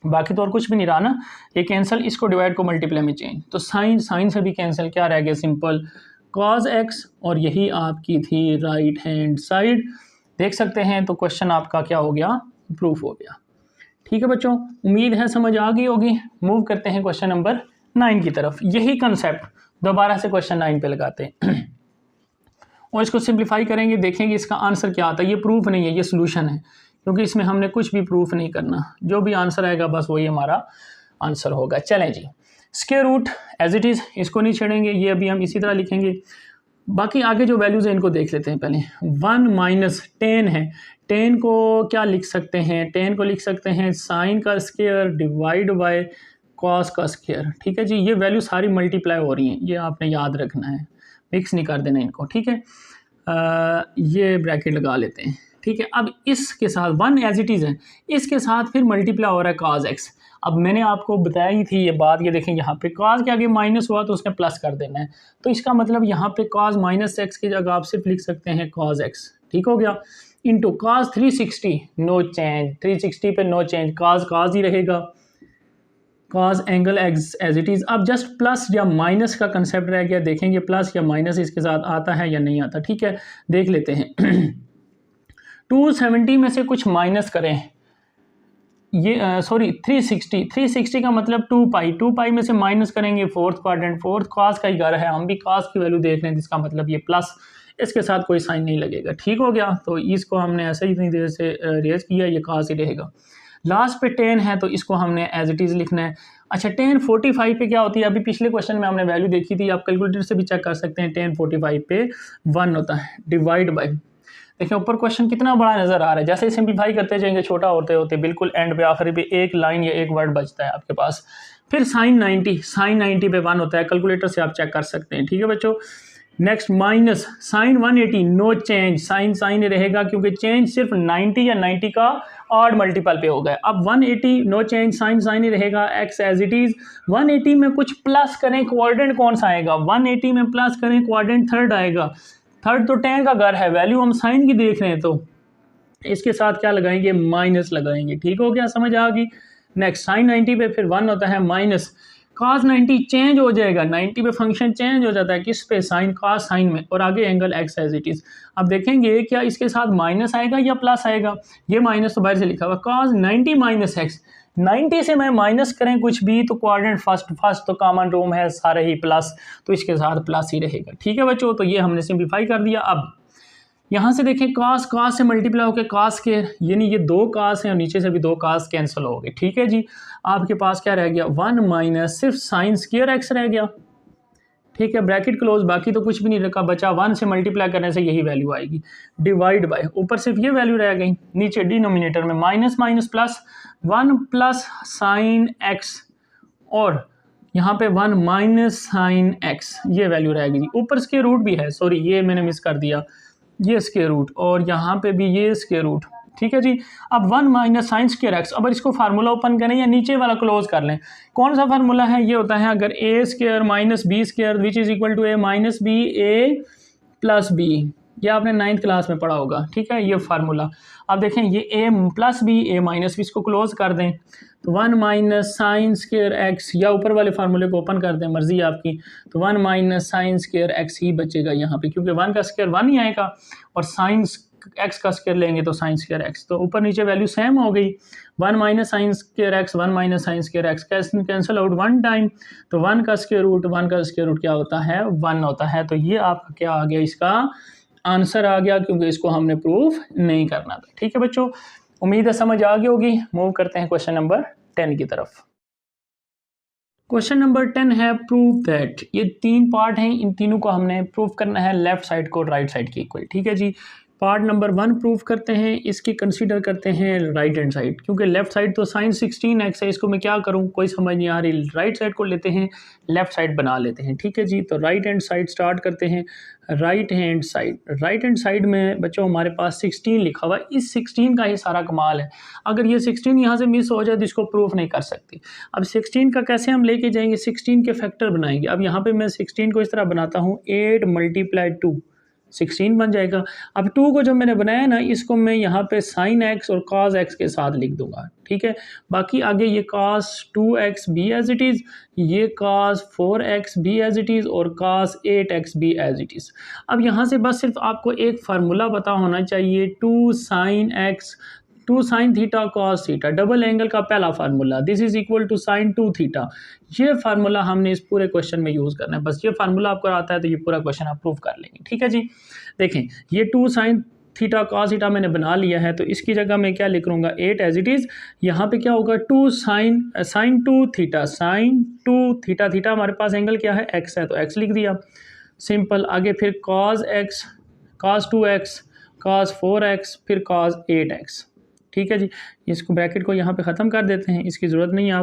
बाकी तो और कुछ भी नहीं रहा ना, ये कैंसिल, इसको डिवाइड को मल्टीप्लाई में चेंज, तो साइन साइन से भी कैंसिल, क्या रह गया, सिंपल कॉज एक्स, और यही आपकी थी राइट हैंड साइड। देख सकते हैं, तो क्वेश्चन आपका क्या हो गया, प्रूफ हो गया। ठीक है बच्चों, उम्मीद है समझ आ गई होगी। मूव करते हैं क्वेश्चन नंबर 9 की तरफ। यही कंसेप्ट दोबारा से क्वेश्चन 9 पे लगाते हैं और इसको सिंप्लीफाई करेंगे, देखेंगे इसका आंसर क्या आता है। ये प्रूफ नहीं है, ये सोल्यूशन है, क्योंकि इसमें हमने कुछ भी प्रूफ नहीं करना, जो भी आंसर आएगा बस वही हमारा आंसर होगा। चलें जी, square root as it is, इसको नहीं छेड़ेंगे, ये अभी हम इसी तरह लिखेंगे। बाकी आगे जो वैल्यूज़ हैं इनको देख लेते हैं पहले। 1 माइनस 10 है, 10 को क्या लिख सकते हैं, 10 को लिख सकते हैं साइन का स्क्वायर डिवाइड बाय कॉस का स्क्वायर। ठीक है जी, ये वैल्यू सारी मल्टीप्लाई हो रही हैं, ये आपने याद रखना है, मिक्स नहीं कर देना इनको। ठीक है, ये ब्रैकेट लगा लेते हैं। ठीक है, अब इसके साथ 1 एज इट इज़ है, इसके साथ फिर मल्टीप्लाई हो रहा है कॉस एक्स। अब मैंने आपको बताई थी ये बात, ये देखें यहाँ पे कॉस के आगे माइनस हुआ तो उसने प्लस कर देना है, तो इसका मतलब यहाँ पे कॉस माइनस एक्स की जगह आप सिर्फ लिख सकते हैं कॉस एक्स। ठीक हो गया, इंटू कॉस 360 नो चेंज, 360 पे नो चेंज, कॉस कॉस ही रहेगा, cos angle x as it is. अब जस्ट प्लस या माइनस का कंसेप्ट रह गया, देखेंगे प्लस या माइनस इसके साथ आता है या नहीं आता। ठीक है, देख लेते हैं 270 में से कुछ माइनस करें, ये सॉरी 360 का मतलब 2 पाई में से माइनस करेंगे फोर्थ क्वाड्रेंट, फोर्थ कॉस का ही घर है, हम भी कॉस की वैल्यू देख रहे हैं, इसका मतलब ये प्लस, इसके साथ कोई साइन नहीं लगेगा। ठीक हो गया, तो इसको हमने ऐसे ही इतनी देर से रेज किया, ये कॉस ही रहेगा। लास्ट पे 10 है तो इसको हमने एज इट इज़ लिखना है। अच्छा 10 45 पे क्या होती है, अभी पिछले क्वेश्चन में हमने वैल्यू देखी थी, आप कैलकुलेटर से भी चेक कर सकते हैं। 10 45 पे 1 होता है, डिवाइड बाई, देखिए ऊपर क्वेश्चन कितना बड़ा नज़र आ रहा है, जैसे ही सिंप्लीफाई करते जाएंगे छोटा होते होते बिल्कुल एंड पे आखिरी पे एक लाइन या एक वर्ड बचता है आपके पास। फिर साइन 90 पे 1 होता है, कैलकुलेटर से आप चेक कर सकते हैं। ठीक है बच्चों, next minus sine 180 no change, sine sine रहेगा क्योंकि चेंज सिर्फ 90 या 90 का ऑड मल्टीपल पे हो गया। अब 180 नो चेंज, साइन साइन ही रहेगा, एक्स एज इट इज़। 180 में कुछ प्लस करें, क्वाड्रेंट कौन सा आएगा, 180 में प्लस करें क्वाड्रेंट थर्ड आएगा, थर्ड तो 10 का घर है, वैल्यू हम साइन की देख रहे हैं तो इसके साथ क्या लगाएंगे, माइनस लगाएंगे। ठीक हो गया, समझ आ गई। नेक्स्ट साइन 90 पे फिर 1 होता है माइनस, कॉस 90 चेंज हो जाएगा, 90 पे फंक्शन चेंज हो जाता है, किस पे, साइन कॉस साइन में, और आगे angle x as it is. अब देखेंगे क्या इसके साथ माइनस आएगा या प्लस आएगा, ये माइनस तो बाहर से लिखा हुआ, कॉस 90 माइनस एक्स, 90 से मैं माइनस करें कुछ भी तो क्वाड्रेंट फर्स्ट तो कॉमन रूम है, सारे ही प्लस, तो इसके साथ प्लस ही रहेगा। ठीक है बच्चों, तो ये हमने सिंप्लीफाई कर दिया। अब यहाँ से देखें कॉस कॉस से मल्टीप्लाई होकर कॉस के, यानी ये 2 कॉस हैं और नीचे से भी 2 कॉस कैंसिल हो गए। ठीक है जी, आपके पास क्या रह गया, 1 माइनस सिर्फ साइन स्क्वायर एक्स रह गया। ठीक है, ब्रैकेट क्लोज, बाकी तो कुछ भी नहीं रखा, बचा 1 से मल्टीप्लाई करने से यही वैल्यू आएगी, डिवाइड बाय, ऊपर सिर्फ ये वैल्यू रह गई, नीचे डिनोमिनेटर में minus minus plus, 1 plus sine x, और यहाँ पे 1 माइनस साइन एक्स, ये वैल्यू रहेगी। ऊपर स्क्वायर रूट भी है, सॉरी ये मैंने मिस कर दिया, ये स्क्वायर रूट और यहाँ पे भी ये स्क्वायर रूट। ठीक है जी, अब 1 माइनस साइन स्क्वायर एक्स, अब इसको फार्मूला ओपन करें या नीचे वाला क्लोज कर लें, कौन सा फार्मूला है, ये होता है अगर A square minus B square which is equal to A minus B A plus B, ये आपने 9th क्लास में पढ़ा होगा। ठीक है, ये फार्मूला। अब देखें ये ए प्लस बी ए माइनस बी, इसको क्लोज कर दें तो 1 माइनस साइन स्क्वायर एक्स, या ऊपर वाले फार्मूले को ओपन कर दें, मर्जी है आपकी, तो 1 माइनस साइन स्क्वायर एक्स ही बचेगा यहाँ पे, क्योंकि 1 का स्क्वायर 1 ही आएगा और साइन एक्स का स्क्वायर लेंगे तो साइन स्क्वायर एक्स, तो ऊपर नीचे वैल्यू सेम हो गई। 1 minus sine square x, 1 minus sine square x cancel out 1 time, तो 1 का स्क्वायर रूट क्या होता है, 1 होता है। तो ये आपका क्या आ गया, इसका आंसर आ गया, क्योंकि इसको हमने प्रूफ नहीं करना था। ठीक है बच्चों, उम्मीद है समझ आ गई होगी। मूव करते हैं क्वेश्चन नंबर 10 की तरफ। क्वेश्चन नंबर 10 है प्रूव दैट, ये 3 पार्ट हैं, इन तीनों को हमने प्रूव करना है, लेफ्ट साइड को राइट साइड के इक्वल। ठीक है जी, पार्ट नंबर 1 प्रूव करते हैं, इसकी कंसीडर करते हैं राइट हैंड साइड, क्योंकि लेफ्ट साइड तो साइन 16x है, इसको मैं क्या करूं कोई समझ नहीं आ रही, राइट साइड को लेते हैं, लेफ्ट साइड बना लेते हैं। ठीक है जी, तो राइट हैंड साइड स्टार्ट करते हैं। राइट हैंड साइड में बच्चों हमारे पास 16 लिखा हुआ है, इस 16 का ही सारा कमाल है। अगर ये 16 यहाँ से मिस हो जाए तो इसको प्रूफ नहीं कर सकती। अब 16 का कैसे हम लेके जाएंगे, 16 के फैक्टर बनाएंगे। अब यहाँ पे मैं 16 को इस तरह बनाता हूँ, 8 × 2 16 बन जाएगा। अब 2 को जब मैंने बनाया ना, इसको मैं यहाँ पे sin x और cos x के साथ लिख दूंगा। ठीक है, बाकी आगे ये cos 2x भी एज इट इज़, ये cos 4x भी एज इट इज़ और cos 8x भी एज इट इज़। अब यहाँ से बस सिर्फ आपको एक फार्मूला पता होना चाहिए, 2 sin theta cos theta, double angle का पहला formula, this is equal to sin 2 theta. ये फार्मूला हमने इस पूरे क्वेश्चन में यूज़ करना है। बस ये फार्मूला आपको आता है तो ये पूरा क्वेश्चन आप प्रूव कर लेंगे। ठीक है जी, देखें ये 2 sin थीटा cos थीटा मैंने बना लिया है, तो इसकी जगह मैं क्या लिख लूँगा, 8 एज इट इज़। यहाँ पे क्या होगा, 2 sin 2 theta, sin 2 theta, theta हमारे पास एंगल क्या है, x है, तो x लिख दिया, सिंपल। आगे फिर cos x, cos 2x, cos 4x, फिर cos 8x। ठीक है जी, इसको ब्रैकेट को यहाँ पे ख़त्म कर देते हैं, इसकी ज़रूरत नहीं है।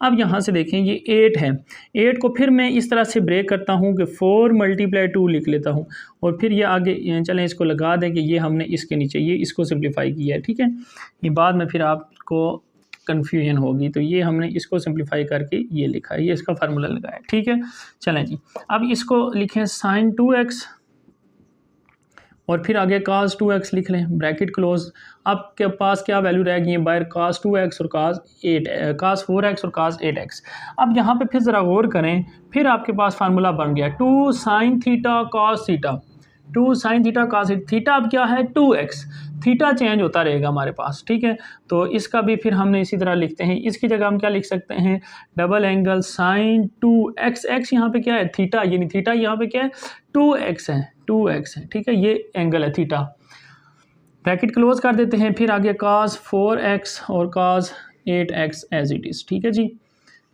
अब यहाँ से देखें ये 8 है, 8 को फिर मैं इस तरह से ब्रेक करता हूँ कि 4 × 2 लिख लेता हूँ, और फिर ये आगे चलें इसको लगा दें कि ये हमने इसके नीचे ये इसको सिंप्लीफाई किया है। ठीक है, ये बाद में फिर आपको कन्फ्यूजन होगी, तो ये हमने इसको सिंप्लीफाई करके ये लिखा है, ये इसका फार्मूला लगाया है। ठीक है, चलें जी, अब इसको लिखें sin 2x और फिर आगे cos 2x लिख लें, ब्रैकेट क्लोज। आपके पास क्या वैल्यू रहेगी है बाहर, cos 2x और cos 4x और cos 8x। अब यहाँ पे फिर ज़रा गौर करें, फिर आपके पास फार्मूला बन गया 2 sin theta cos theta, 2 sin theta cos theta, अब क्या है 2x, थीटा चेंज होता रहेगा हमारे पास। ठीक है, तो इसका भी फिर हमने इसी तरह लिखते हैं, इसकी जगह हम क्या लिख सकते हैं, double angle sin 2x, x यहाँ पे क्या है थीटा, यानी थीटा यहाँ पे क्या है 2x है, 2x है। ठीक है, ये एंगल है थीटा, ब्रैकेट क्लोज कर देते हैं। फिर आगे cos 4x और cos 8x as it is. ठीक है जी,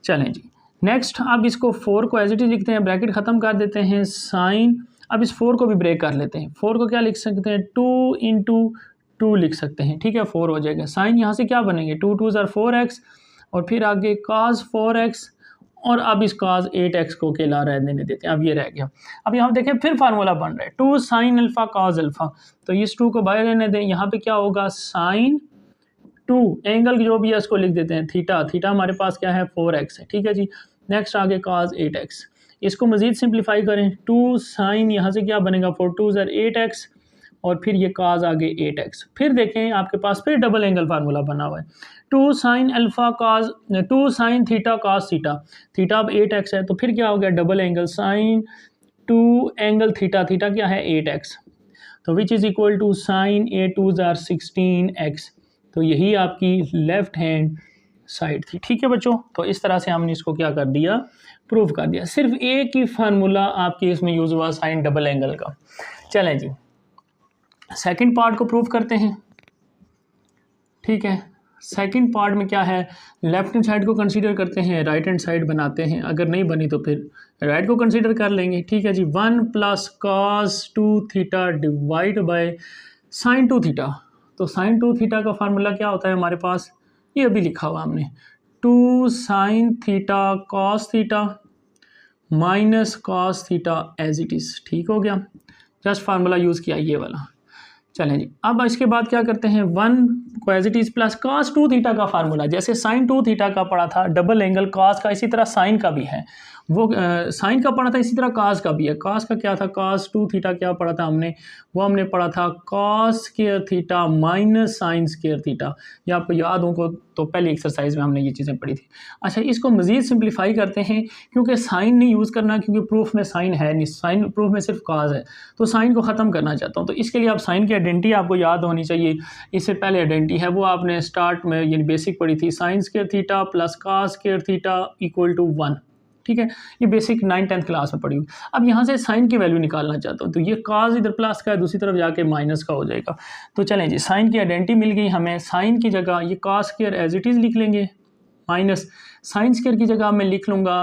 चलें जी नेक्स्ट, अब इसको 4 को एज इट इज़ लिखते हैं, ब्रैकेट ख़त्म कर देते हैं, साइन। अब इस 4 को भी ब्रेक कर लेते हैं, 4 को क्या लिख सकते हैं, 2 × 2 लिख सकते हैं। ठीक है, 4 हो जाएगा, साइन यहाँ से क्या बनेंगे, 2 × 2 = 4x, और फिर आगे cos 4x, और अब इस cos 8x को अकेला रहने देते हैं, अब ये रह गया। अब यहाँ देखें फिर फार्मूला बन रहा है 2 sin अल्फ़ा cos अल्फ़ा, तो इस 2 को बाहर रहने दें, यहाँ पे क्या होगा sin 2, एंगल जो भी है उसको लिख देते हैं थीटा, थीटा हमारे पास क्या है 4x है। ठीक है जी, नेक्स्ट आगे cos 8x, इसको मज़ीद सिंप्लीफाई करें, 2 sin यहाँ से क्या बनेगा 4 × 2 = 8x, और फिर ये cos आगे 8x। फिर देखें आपके पास फिर डबल एंगल फार्मूला बना हुआ है, 2 sin theta cos theta, theta अब 8x है, तो फिर क्या हो गया double angle sin 2 angle theta, theta क्या है 8x, तो which is equal to sin 8 × 2 = 16x। तो यही आपकी लेफ़्ट हैंड साइड थी। ठीक है बच्चों, तो इस तरह से हमने इसको क्या कर दिया, प्रूव कर दिया। सिर्फ एक ही फार्मूला आपके इसमें यूज़ हुआ साइन डबल एंगल का। चलें जी सेकंड पार्ट को प्रूव करते हैं। ठीक है, सेकंड पार्ट में क्या है, लेफ्ट हैंड साइड को कंसीडर करते हैं, राइट हैंड साइड बनाते हैं, अगर नहीं बनी तो फिर राइट को कंसीडर कर लेंगे। ठीक है जी, 1 + cos 2 theta divide bye sin 2 theta, तो sin 2 थीटा का फार्मूला क्या होता है हमारे पास, ये अभी लिखा हुआ हमने, 2 sin theta cos theta minus cos theta as it is. ठीक हो गया, जस्ट फार्मूला यूज़ किया ये वाला। चलें जी, अब इसके बाद क्या करते हैं, 1 को as it is plus cos 2 theta का फार्मूला, जैसे sin 2 थीटा का पढ़ा था डबल एंगल cos का, इसी तरह sin का भी है, वो sin का पढ़ा था, इसी तरह cos का भी है। cos का क्या था, cos 2 थीटा क्या पढ़ा था हमने, वो हमने पढ़ा था cos² theta minus sin² theta, ये आपको याद हो तो पहली एक्सरसाइज में हमने ये चीज़ें पढ़ी थी। अच्छा, इसको मज़ीद सिंप्लीफाई करते हैं, क्योंकि साइन नहीं यूज़ करना, क्योंकि प्रूफ में साइन है नहीं, साइन प्रूफ में सिर्फ cos है, तो साइन को ख़त्म करना चाहता हूँ। तो इसके लिए आप साइन की आइडेंटिटी आपको याद होनी चाहिए। इससे पहले आइडेंटिटी है वो आपने स्टार्ट में यानी बेसिक पढ़ी थी, sin² theta plus cos² theta = 1। ठीक है, ये बेसिक 9th-10th क्लास में पढ़ी हुई। अब यहाँ से साइन की वैल्यू निकालना चाहता हूँ, तो ये cos इधर प्लस का है, दूसरी तरफ जाके माइनस का हो जाएगा। तो चलें जी, साइन की आइडेंटिटी मिल गई हमें, साइन की जगह ये cos² एज इट इज़ लिख लेंगे माइनस साइन स्क्वायर की जगह मैं लिख लूँगा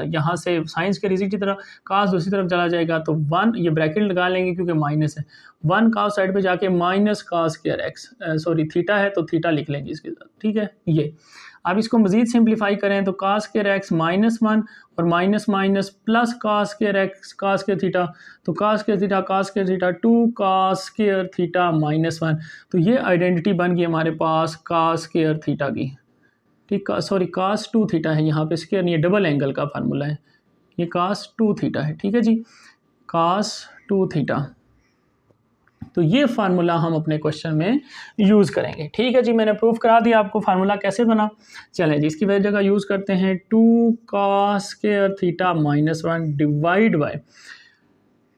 यहाँ से साइन स्क्वायर इसी की तरह, कास दूसरी तरफ चला जाएगा तो 1, ये ब्रैकेट लगा लेंगे क्योंकि माइनस है, 1 कास साइड पे जाके minus cos square x, sorry theta है तो थीटा लिख लेंगे इसके साथ, ठीक है। ये अब इसको मज़ीद सिंप्लीफाई करें तो कास स्क्वायर एक्स -1 और minus minus plus cos square x cos square theta, तो cos square theta 2 cos square theta -1, तो ये आइडेंटिटी बन गई हमारे पास कास स्क्वायर थीटा की, ठीक, सॉरी कास 2 थीटा है यहाँ पे, स्क्वायर नहीं है, डबल एंगल का फार्मूला है, ये कास 2 थीटा है, ठीक है जी, कास 2 थीटा। तो ये फार्मूला हम अपने क्वेश्चन में यूज़ करेंगे, ठीक है जी। मैंने प्रूफ करा दिया आपको फार्मूला कैसे बना। चलें जी, इसकी वजह जगह यूज़ करते हैं 2 cos square theta -1 divide by,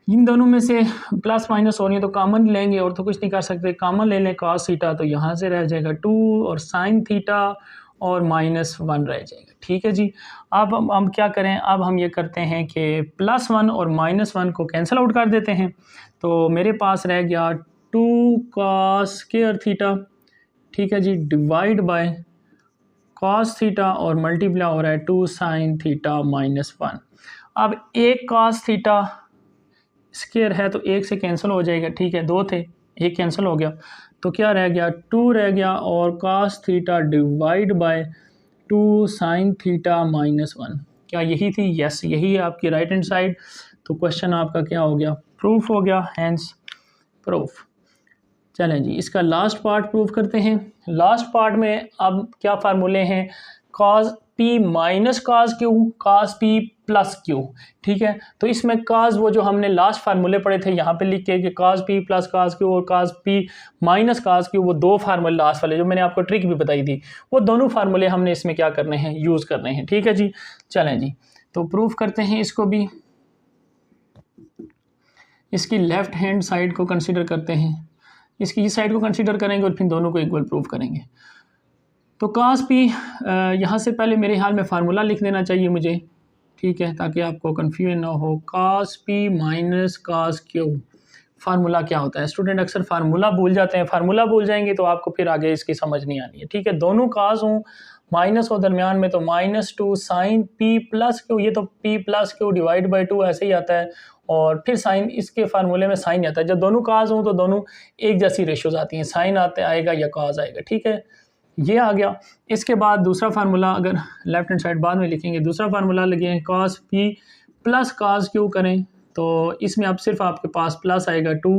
इन दोनों में से प्लस माइनस हो रही है तो कॉमन लेंगे और तो कुछ नहीं कर सकते, कॉमन ले लें कास थीटा, तो यहाँ से रह जाएगा 2 और साइन थीटा और -1 रह जाएगा, ठीक है जी। अब हम क्या करें, अब हम ये करते हैं कि +1 और -1 को कैंसिल आउट कर देते हैं, तो मेरे पास रह गया 2 कास स्क्वायर थीटा, ठीक है जी, डिवाइड बाय कास थीटा और मल्टीप्लाई हो रहा है 2 साइन थीटा -1। अब एक कास थीटा स्क्वायर है तो एक से कैंसिल हो जाएगा, ठीक है, 2 थे, एक कैंसिल हो गया, तो क्या रह गया 2 रह गया और cos theta divide by 2 sine theta -1, क्या यही थी? यस, यही है आपकी राइट हैंड साइड। तो क्वेश्चन आपका क्या हो गया, प्रूफ हो गया, हैंस प्रूफ। चलें जी, इसका लास्ट पार्ट प्रूफ करते हैं। लास्ट पार्ट में अब क्या फार्मूले हैं, cos p माइनस काज Q, cos p plus Q, ठीक है। तो इसमें काज वो जो हमने लास्ट फार्मूले पढ़े थे यहाँ पे लिख के कि cos p प्लस काज क्यू और cos p माइनस काज क्यू, वो दो फार्मूले लास्ट वाले जो मैंने आपको ट्रिक भी बताई थी, वो दोनों फार्मूले हमने इसमें क्या करने हैं, यूज़ करने हैं, ठीक है जी। चलें जी, तो प्रूफ करते हैं इसको भी। इसकी लेफ़्ट हैंड साइड को कंसिडर करते हैं, इसकी इस साइड को कंसिडर करेंगे और फिर दोनों को इक्वल प्रूफ करेंगे। तो cos p यहाँ से पहले मेरे हाल में फार्मूला लिख देना चाहिए मुझे, ठीक है, ताकि आपको कन्फ्यूजन ना हो। cos p minus cos q, formula क्या होता है? स्टूडेंट अक्सर फार्मूला भूल जाते हैं, फार्मूला भूल जाएंगे तो आपको फिर आगे इसकी समझ नहीं आनी है, ठीक है। दोनों cos हों, माइनस हो दरमियान में, तो -2 साइन p प्लस क्यू, ये तो p plus Q divide by 2 ऐसे ही आता है, और फिर साइन, इसके फार्मूले में साइन आता है। जब दोनों cos हों तो दोनों एक जैसी रेशियोज आती हैं, साइन आएगा या cos आएगा, ठीक है, ये आ गया। इसके बाद दूसरा फार्मूला, अगर लेफ्ट हैंड साइड बाद में लिखेंगे, दूसरा फार्मूला लगे cos p plus cos q करें, तो इसमें अब सिर्फ आपके पास प्लस आएगा 2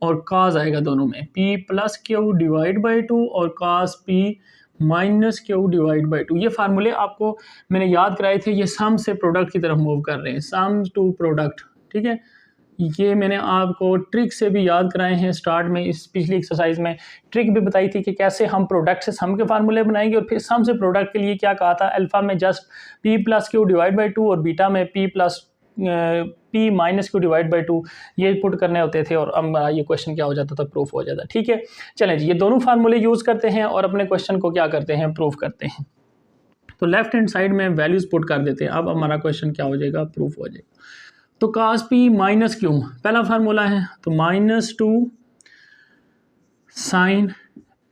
और cos आएगा दोनों में, p plus q divide by 2 और cos p minus q divide by 2। ये फार्मूले आपको मैंने याद कराए थे, ये सम से प्रोडक्ट की तरफ मूव कर रहे हैं, सम टू प्रोडक्ट, ठीक है। ये मैंने आपको ट्रिक से भी याद कराए हैं स्टार्ट में, इस पिछली एक्सरसाइज में ट्रिक भी बताई थी कि कैसे हम प्रोडक्ट से सम के फार्मूले बनाएंगे, और फिर सम से प्रोडक्ट के लिए क्या कहा था, अल्फ़ा में just p plus Q divide by 2 और बीटा में p minus Q divide by 2, ये पुट करने होते थे, और अब ये क्वेश्चन क्या हो जाता था, प्रूफ हो जाता, ठीक है। चलें जी, ये दोनों फार्मूले यूज़ करते हैं और अपने क्वेश्चन को क्या करते हैं, प्रूफ करते हैं। तो लेफ्ट हैंड साइड में वैल्यूज़ पुट कर देते हैं। अब हमारा क्वेश्चन क्या हो जाएगा, प्रूफ हो जाएगा। तो cos p माइनस क्यू पहला फार्मूला है, तो -2 साइन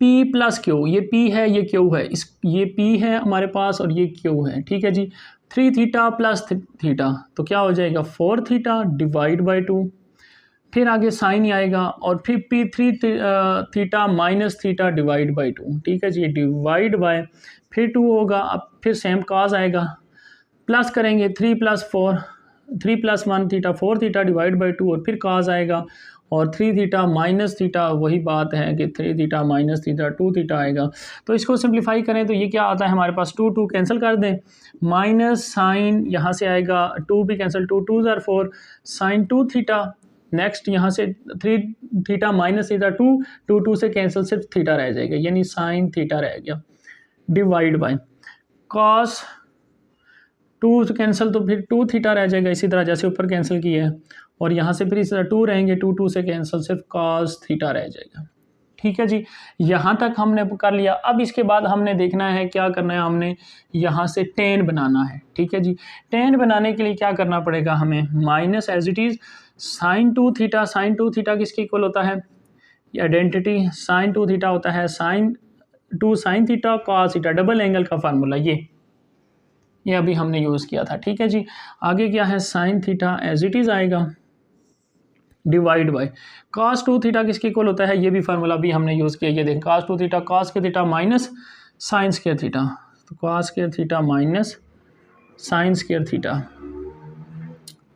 p प्लस क्यू, ये p है ये q है, ये p है हमारे पास और ये q है, ठीक है जी। 3 थीटा प्लस थीटा, तो क्या हो जाएगा 4 थीटा डिवाइड बाई 2, फिर आगे साइन ही आएगा, और फिर p 3 theta minus theta divide by 2, ठीक है जी, डिवाइड बाय फिर 2 होगा, अब फिर सेम cos आएगा, प्लस करेंगे 3 plus 1 theta 4 theta divide by 2, और फिर cos आएगा, और 3 थीटा माइनस थीटा, वही बात है कि 3 थीटा माइनस थीटा 2 थीटा आएगा। तो इसको सिंप्लीफाई करें तो ये क्या आता है हमारे पास, 2 कैंसिल कर दें, माइनस साइन यहाँ से आएगा, 2 भी कैंसिल, 2 ज़ार 4 साइन 2 थीटा, नेक्स्ट यहाँ से 3 थीटा माइनस थीटा 2 से कैंसिल, सिर्फ थीटा रह जाएगा, यानी साइन थीटा रह गया, डिवाइड बाय कॉस 2 से कैंसिल, तो फिर 2 थीटा रह जाएगा, इसी तरह जैसे ऊपर कैंसिल किया है, और यहाँ से फिर इस तरह 2 रहेंगे, 2 से कैंसिल, सिर्फ cos थीटा रह जाएगा, ठीक है जी। यहाँ तक हमने कर लिया। अब इसके बाद हमने देखना है क्या करना है, हमने यहाँ से tan बनाना है, ठीक है जी। tan बनाने के लिए क्या करना पड़ेगा हमें, minus as it is sine 2 theta, sine 2 theta किसके इक्वल होता है, ये आइडेंटिटी, साइन 2 थीटा होता है sine 2 sine theta cos theta, double angle का फार्मूला ये अभी हमने यूज़ किया था। ठीक है जी, आगे क्या है, sine theta as it is आएगा डिवाइड बाय cos 2 थीटा किसके इक्वल होता है, ये भी फार्मूला भी हमने यूज़ किया। ये देखें cos 2 थीटा cos के theta minus sine square theta, तो cos square theta minus sine square theta,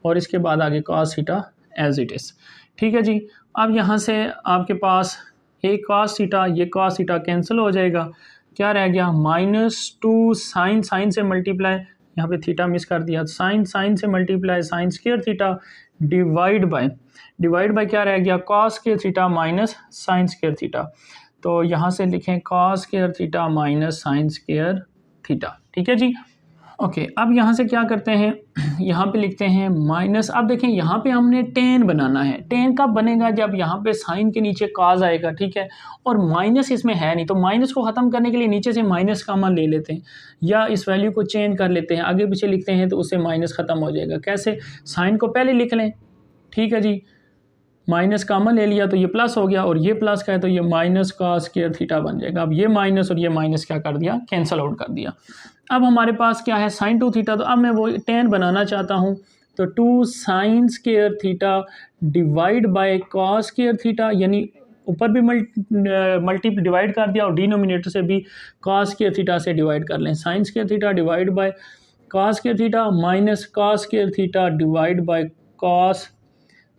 और इसके बाद आगे cos theta as it is. ठीक है जी, अब यहाँ से आपके पास एक cos थीटा, ये cos थीटा कैंसिल हो जाएगा, क्या रह गया -2 साइन से मल्टीप्लाई, यहाँ पे थीटा मिस कर दिया, साइन से multiply sign square theta divide bye क्या रह गया cos square theta minus sine square theta, तो यहाँ से लिखें cos square theta minus sine square theta. ठीक है जी, ओके। अब यहाँ से क्या करते हैं, यहाँ पे लिखते हैं माइनस, अब देखें यहाँ पे हमने टेन बनाना है। टेन कब बनेगा, जब यहाँ पे साइन के नीचे cos आएगा, ठीक है, और माइनस इसमें है नहीं, तो माइनस को ख़त्म करने के लिए नीचे से माइनस कॉमन ले लेते हैं, या इस वैल्यू को चेंज कर लेते हैं, आगे पीछे लिखते हैं तो उससे माइनस ख़त्म हो जाएगा। कैसे, साइन को पहले लिख लें, ठीक है जी, माइनस कॉमन ले लिया तो ये प्लस हो गया, और ये प्लस का है तो ये माइनस cos स्क्वायर थीटा बन जाएगा। अब ये माइनस और ये माइनस क्या कर दिया, कैंसिल आउट कर दिया। अब हमारे पास क्या है, साइन 2 थीटा, तो अब मैं वो टेन बनाना चाहता हूँ, तो 2 sign square theta divide by cos square theta, यानी ऊपर भी मल्टी डिवाइड कर दिया और डिनोमिनेटर से भी cos स्क्वायर थीटा से डिवाइड कर लें। Sign square theta divide by cos square theta minus cos square theta divide by cos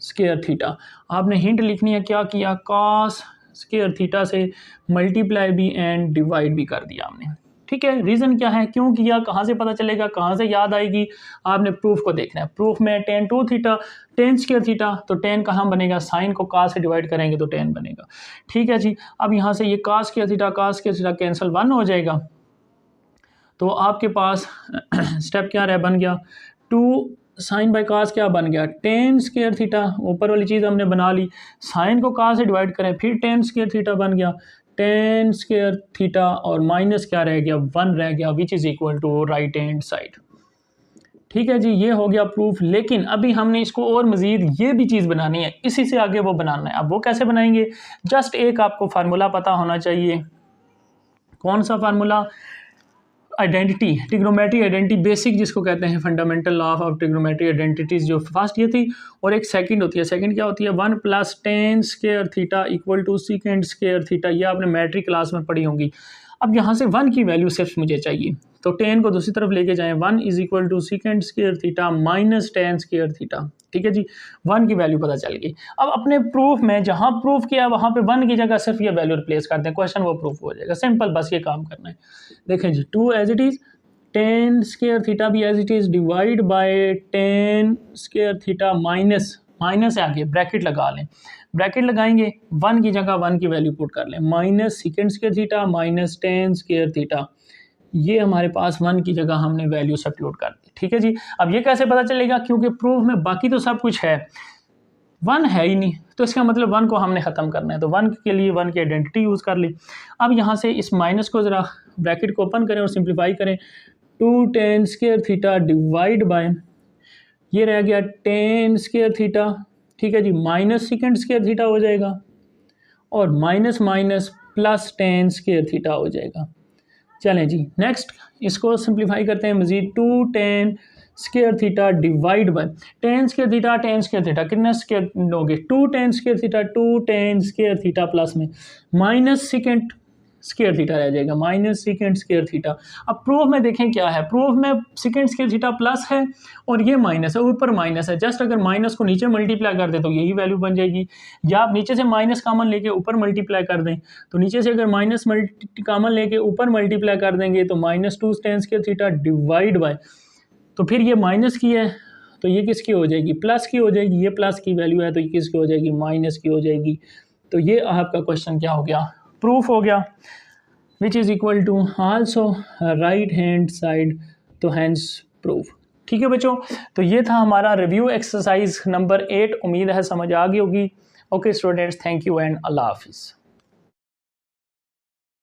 square theta. आपने हिंट लिखनी है, क्या किया, cos स्क्वायर थीटा से मल्टीप्लाई भी एंड डिवाइड भी कर दिया हमने। ठीक है, रीज़न क्या है, क्यों किया, कहाँ से पता चलेगा, कहाँ से याद आएगी, आपने प्रूफ को देखना है। प्रूफ में tan 2 theta tan square theta, तो tan कहाँ बनेगा, साइन को cos से डिवाइड करेंगे तो tan बनेगा। ठीक है जी, अब यहाँ से ये cos स्क्वायर थीटा कैंसिल 1 हो जाएगा, तो आपके पास स्टेप क्या रहा, बन गया 2 साइन बाई cos क्या बन गया, tan स्क्वायर थीटा, ऊपर वाली चीज़ हमने बना ली, साइन को cos से डिवाइड करें फिर tan स्क्वायर थीटा बन गया, tan स्क्वायर थीटा, और माइनस क्या रह गया, 1 रह गया, which is equal to right hand side. ठीक है जी, ये हो गया प्रूफ। लेकिन अभी हमने इसको और मज़ीद ये भी चीज़ बनानी है, इसी से आगे वो बनाना है। अब वो कैसे बनाएंगे, जस्ट एक आपको फार्मूला पता होना चाहिए। कौन सा formula, identity, trigonometry identity basic जिसको कहते हैं, fundamental law of trigonometry identities, जो फर्स्ट ये थी, और एक सेकंड होती है। सेकंड क्या होती है, 1 + tan square theta equal to second square theta, ये आपने मैट्रिक क्लास में पढ़ी होंगी। अब यहाँ से 1 की वैल्यू सिर्फ मुझे चाहिए, तो tan को दूसरी तरफ लेके जाएं, 1 = second square theta minus tan square theta. ठीक है जी, 1 की वैल्यू पता चल गई। अब अपने प्रूफ में जहाँ प्रूफ किया वहाँ पे 1 की जगह सिर्फ ये वैल्यू रिप्लेस कर दें, क्वेश्चन वो प्रूफ हो जाएगा। सिंपल, बस ये काम करना है। देखें जी, 2 as it is, tan square theta भी as it is, divide by tan square theta minus है आगे ब्रैकेट लगा लें, ब्रैकेट लगाएंगे, 1 की जगह 1 की वैल्यू पुट कर लें, minus second square theta minus tan square theta, ये हमारे पास 1 की जगह हमने वैल्यू सब्स्टिट्यूट कर दी। ठीक है जी, अब ये कैसे पता चलेगा, क्योंकि प्रूफ में बाकी तो सब कुछ है, 1 है ही नहीं, तो इसका मतलब 1 को हमने ख़त्म करना है, तो 1 के लिए 1 की आइडेंटिटी यूज़ कर ली। अब यहाँ से इस माइनस को ज़रा ब्रैकेट को ओपन करें और सिंप्लीफाई करें, 2 tan square theta divide by, ये रह गया tan स्क्वायर थीटा, ठीक है जी, माइनस सेकेंड स्क्वायर थीटा हो जाएगा, और minus minus plus tan square theta हो जाएगा। चलें जी, नेक्स्ट इसको सिंप्लीफाई करते हैं मज़ीद, 2 tan square theta divide by tan square theta कितना स्क्वायर लोगे, 2 tan स्क्वायर थीटा प्लस में माइनस सेकेंड स्क्वायर थीटा रह जाएगा, माइनस सेकेंड स्क्वायर थीटा। अब प्रूफ में देखें क्या है, प्रूफ में सेकेंड स्क्वायर थीटा प्लस है और ये माइनस है, ऊपर माइनस है, जस्ट अगर माइनस को नीचे मल्टीप्लाई कर दें तो यही वैल्यू बन जाएगी, या आप नीचे से माइनस कॉमन लेके ऊपर मल्टीप्लाई कर दें, तो नीचे से अगर माइनस कॉमन लेके ऊपर मल्टीप्लाई कर देंगे तो -2 tan square theta divide bye, तो फिर ये माइनस की है तो ये किसकी हो जाएगी, प्लस की हो जाएगी, ये प्लस की वैल्यू है तो ये किसकी हो जाएगी, माइनस की हो जाएगी। तो ये आपका क्वेश्चन क्या हो गया, प्रूफ हो गया, which is equal to also right hand side, तो हैंस प्रूफ। ठीक है बच्चों, तो ये था हमारा रिव्यू एक्सरसाइज नंबर 8, उम्मीद है समझ आ गई होगी। Okay students, thank you and अल्लाह हाफिज़।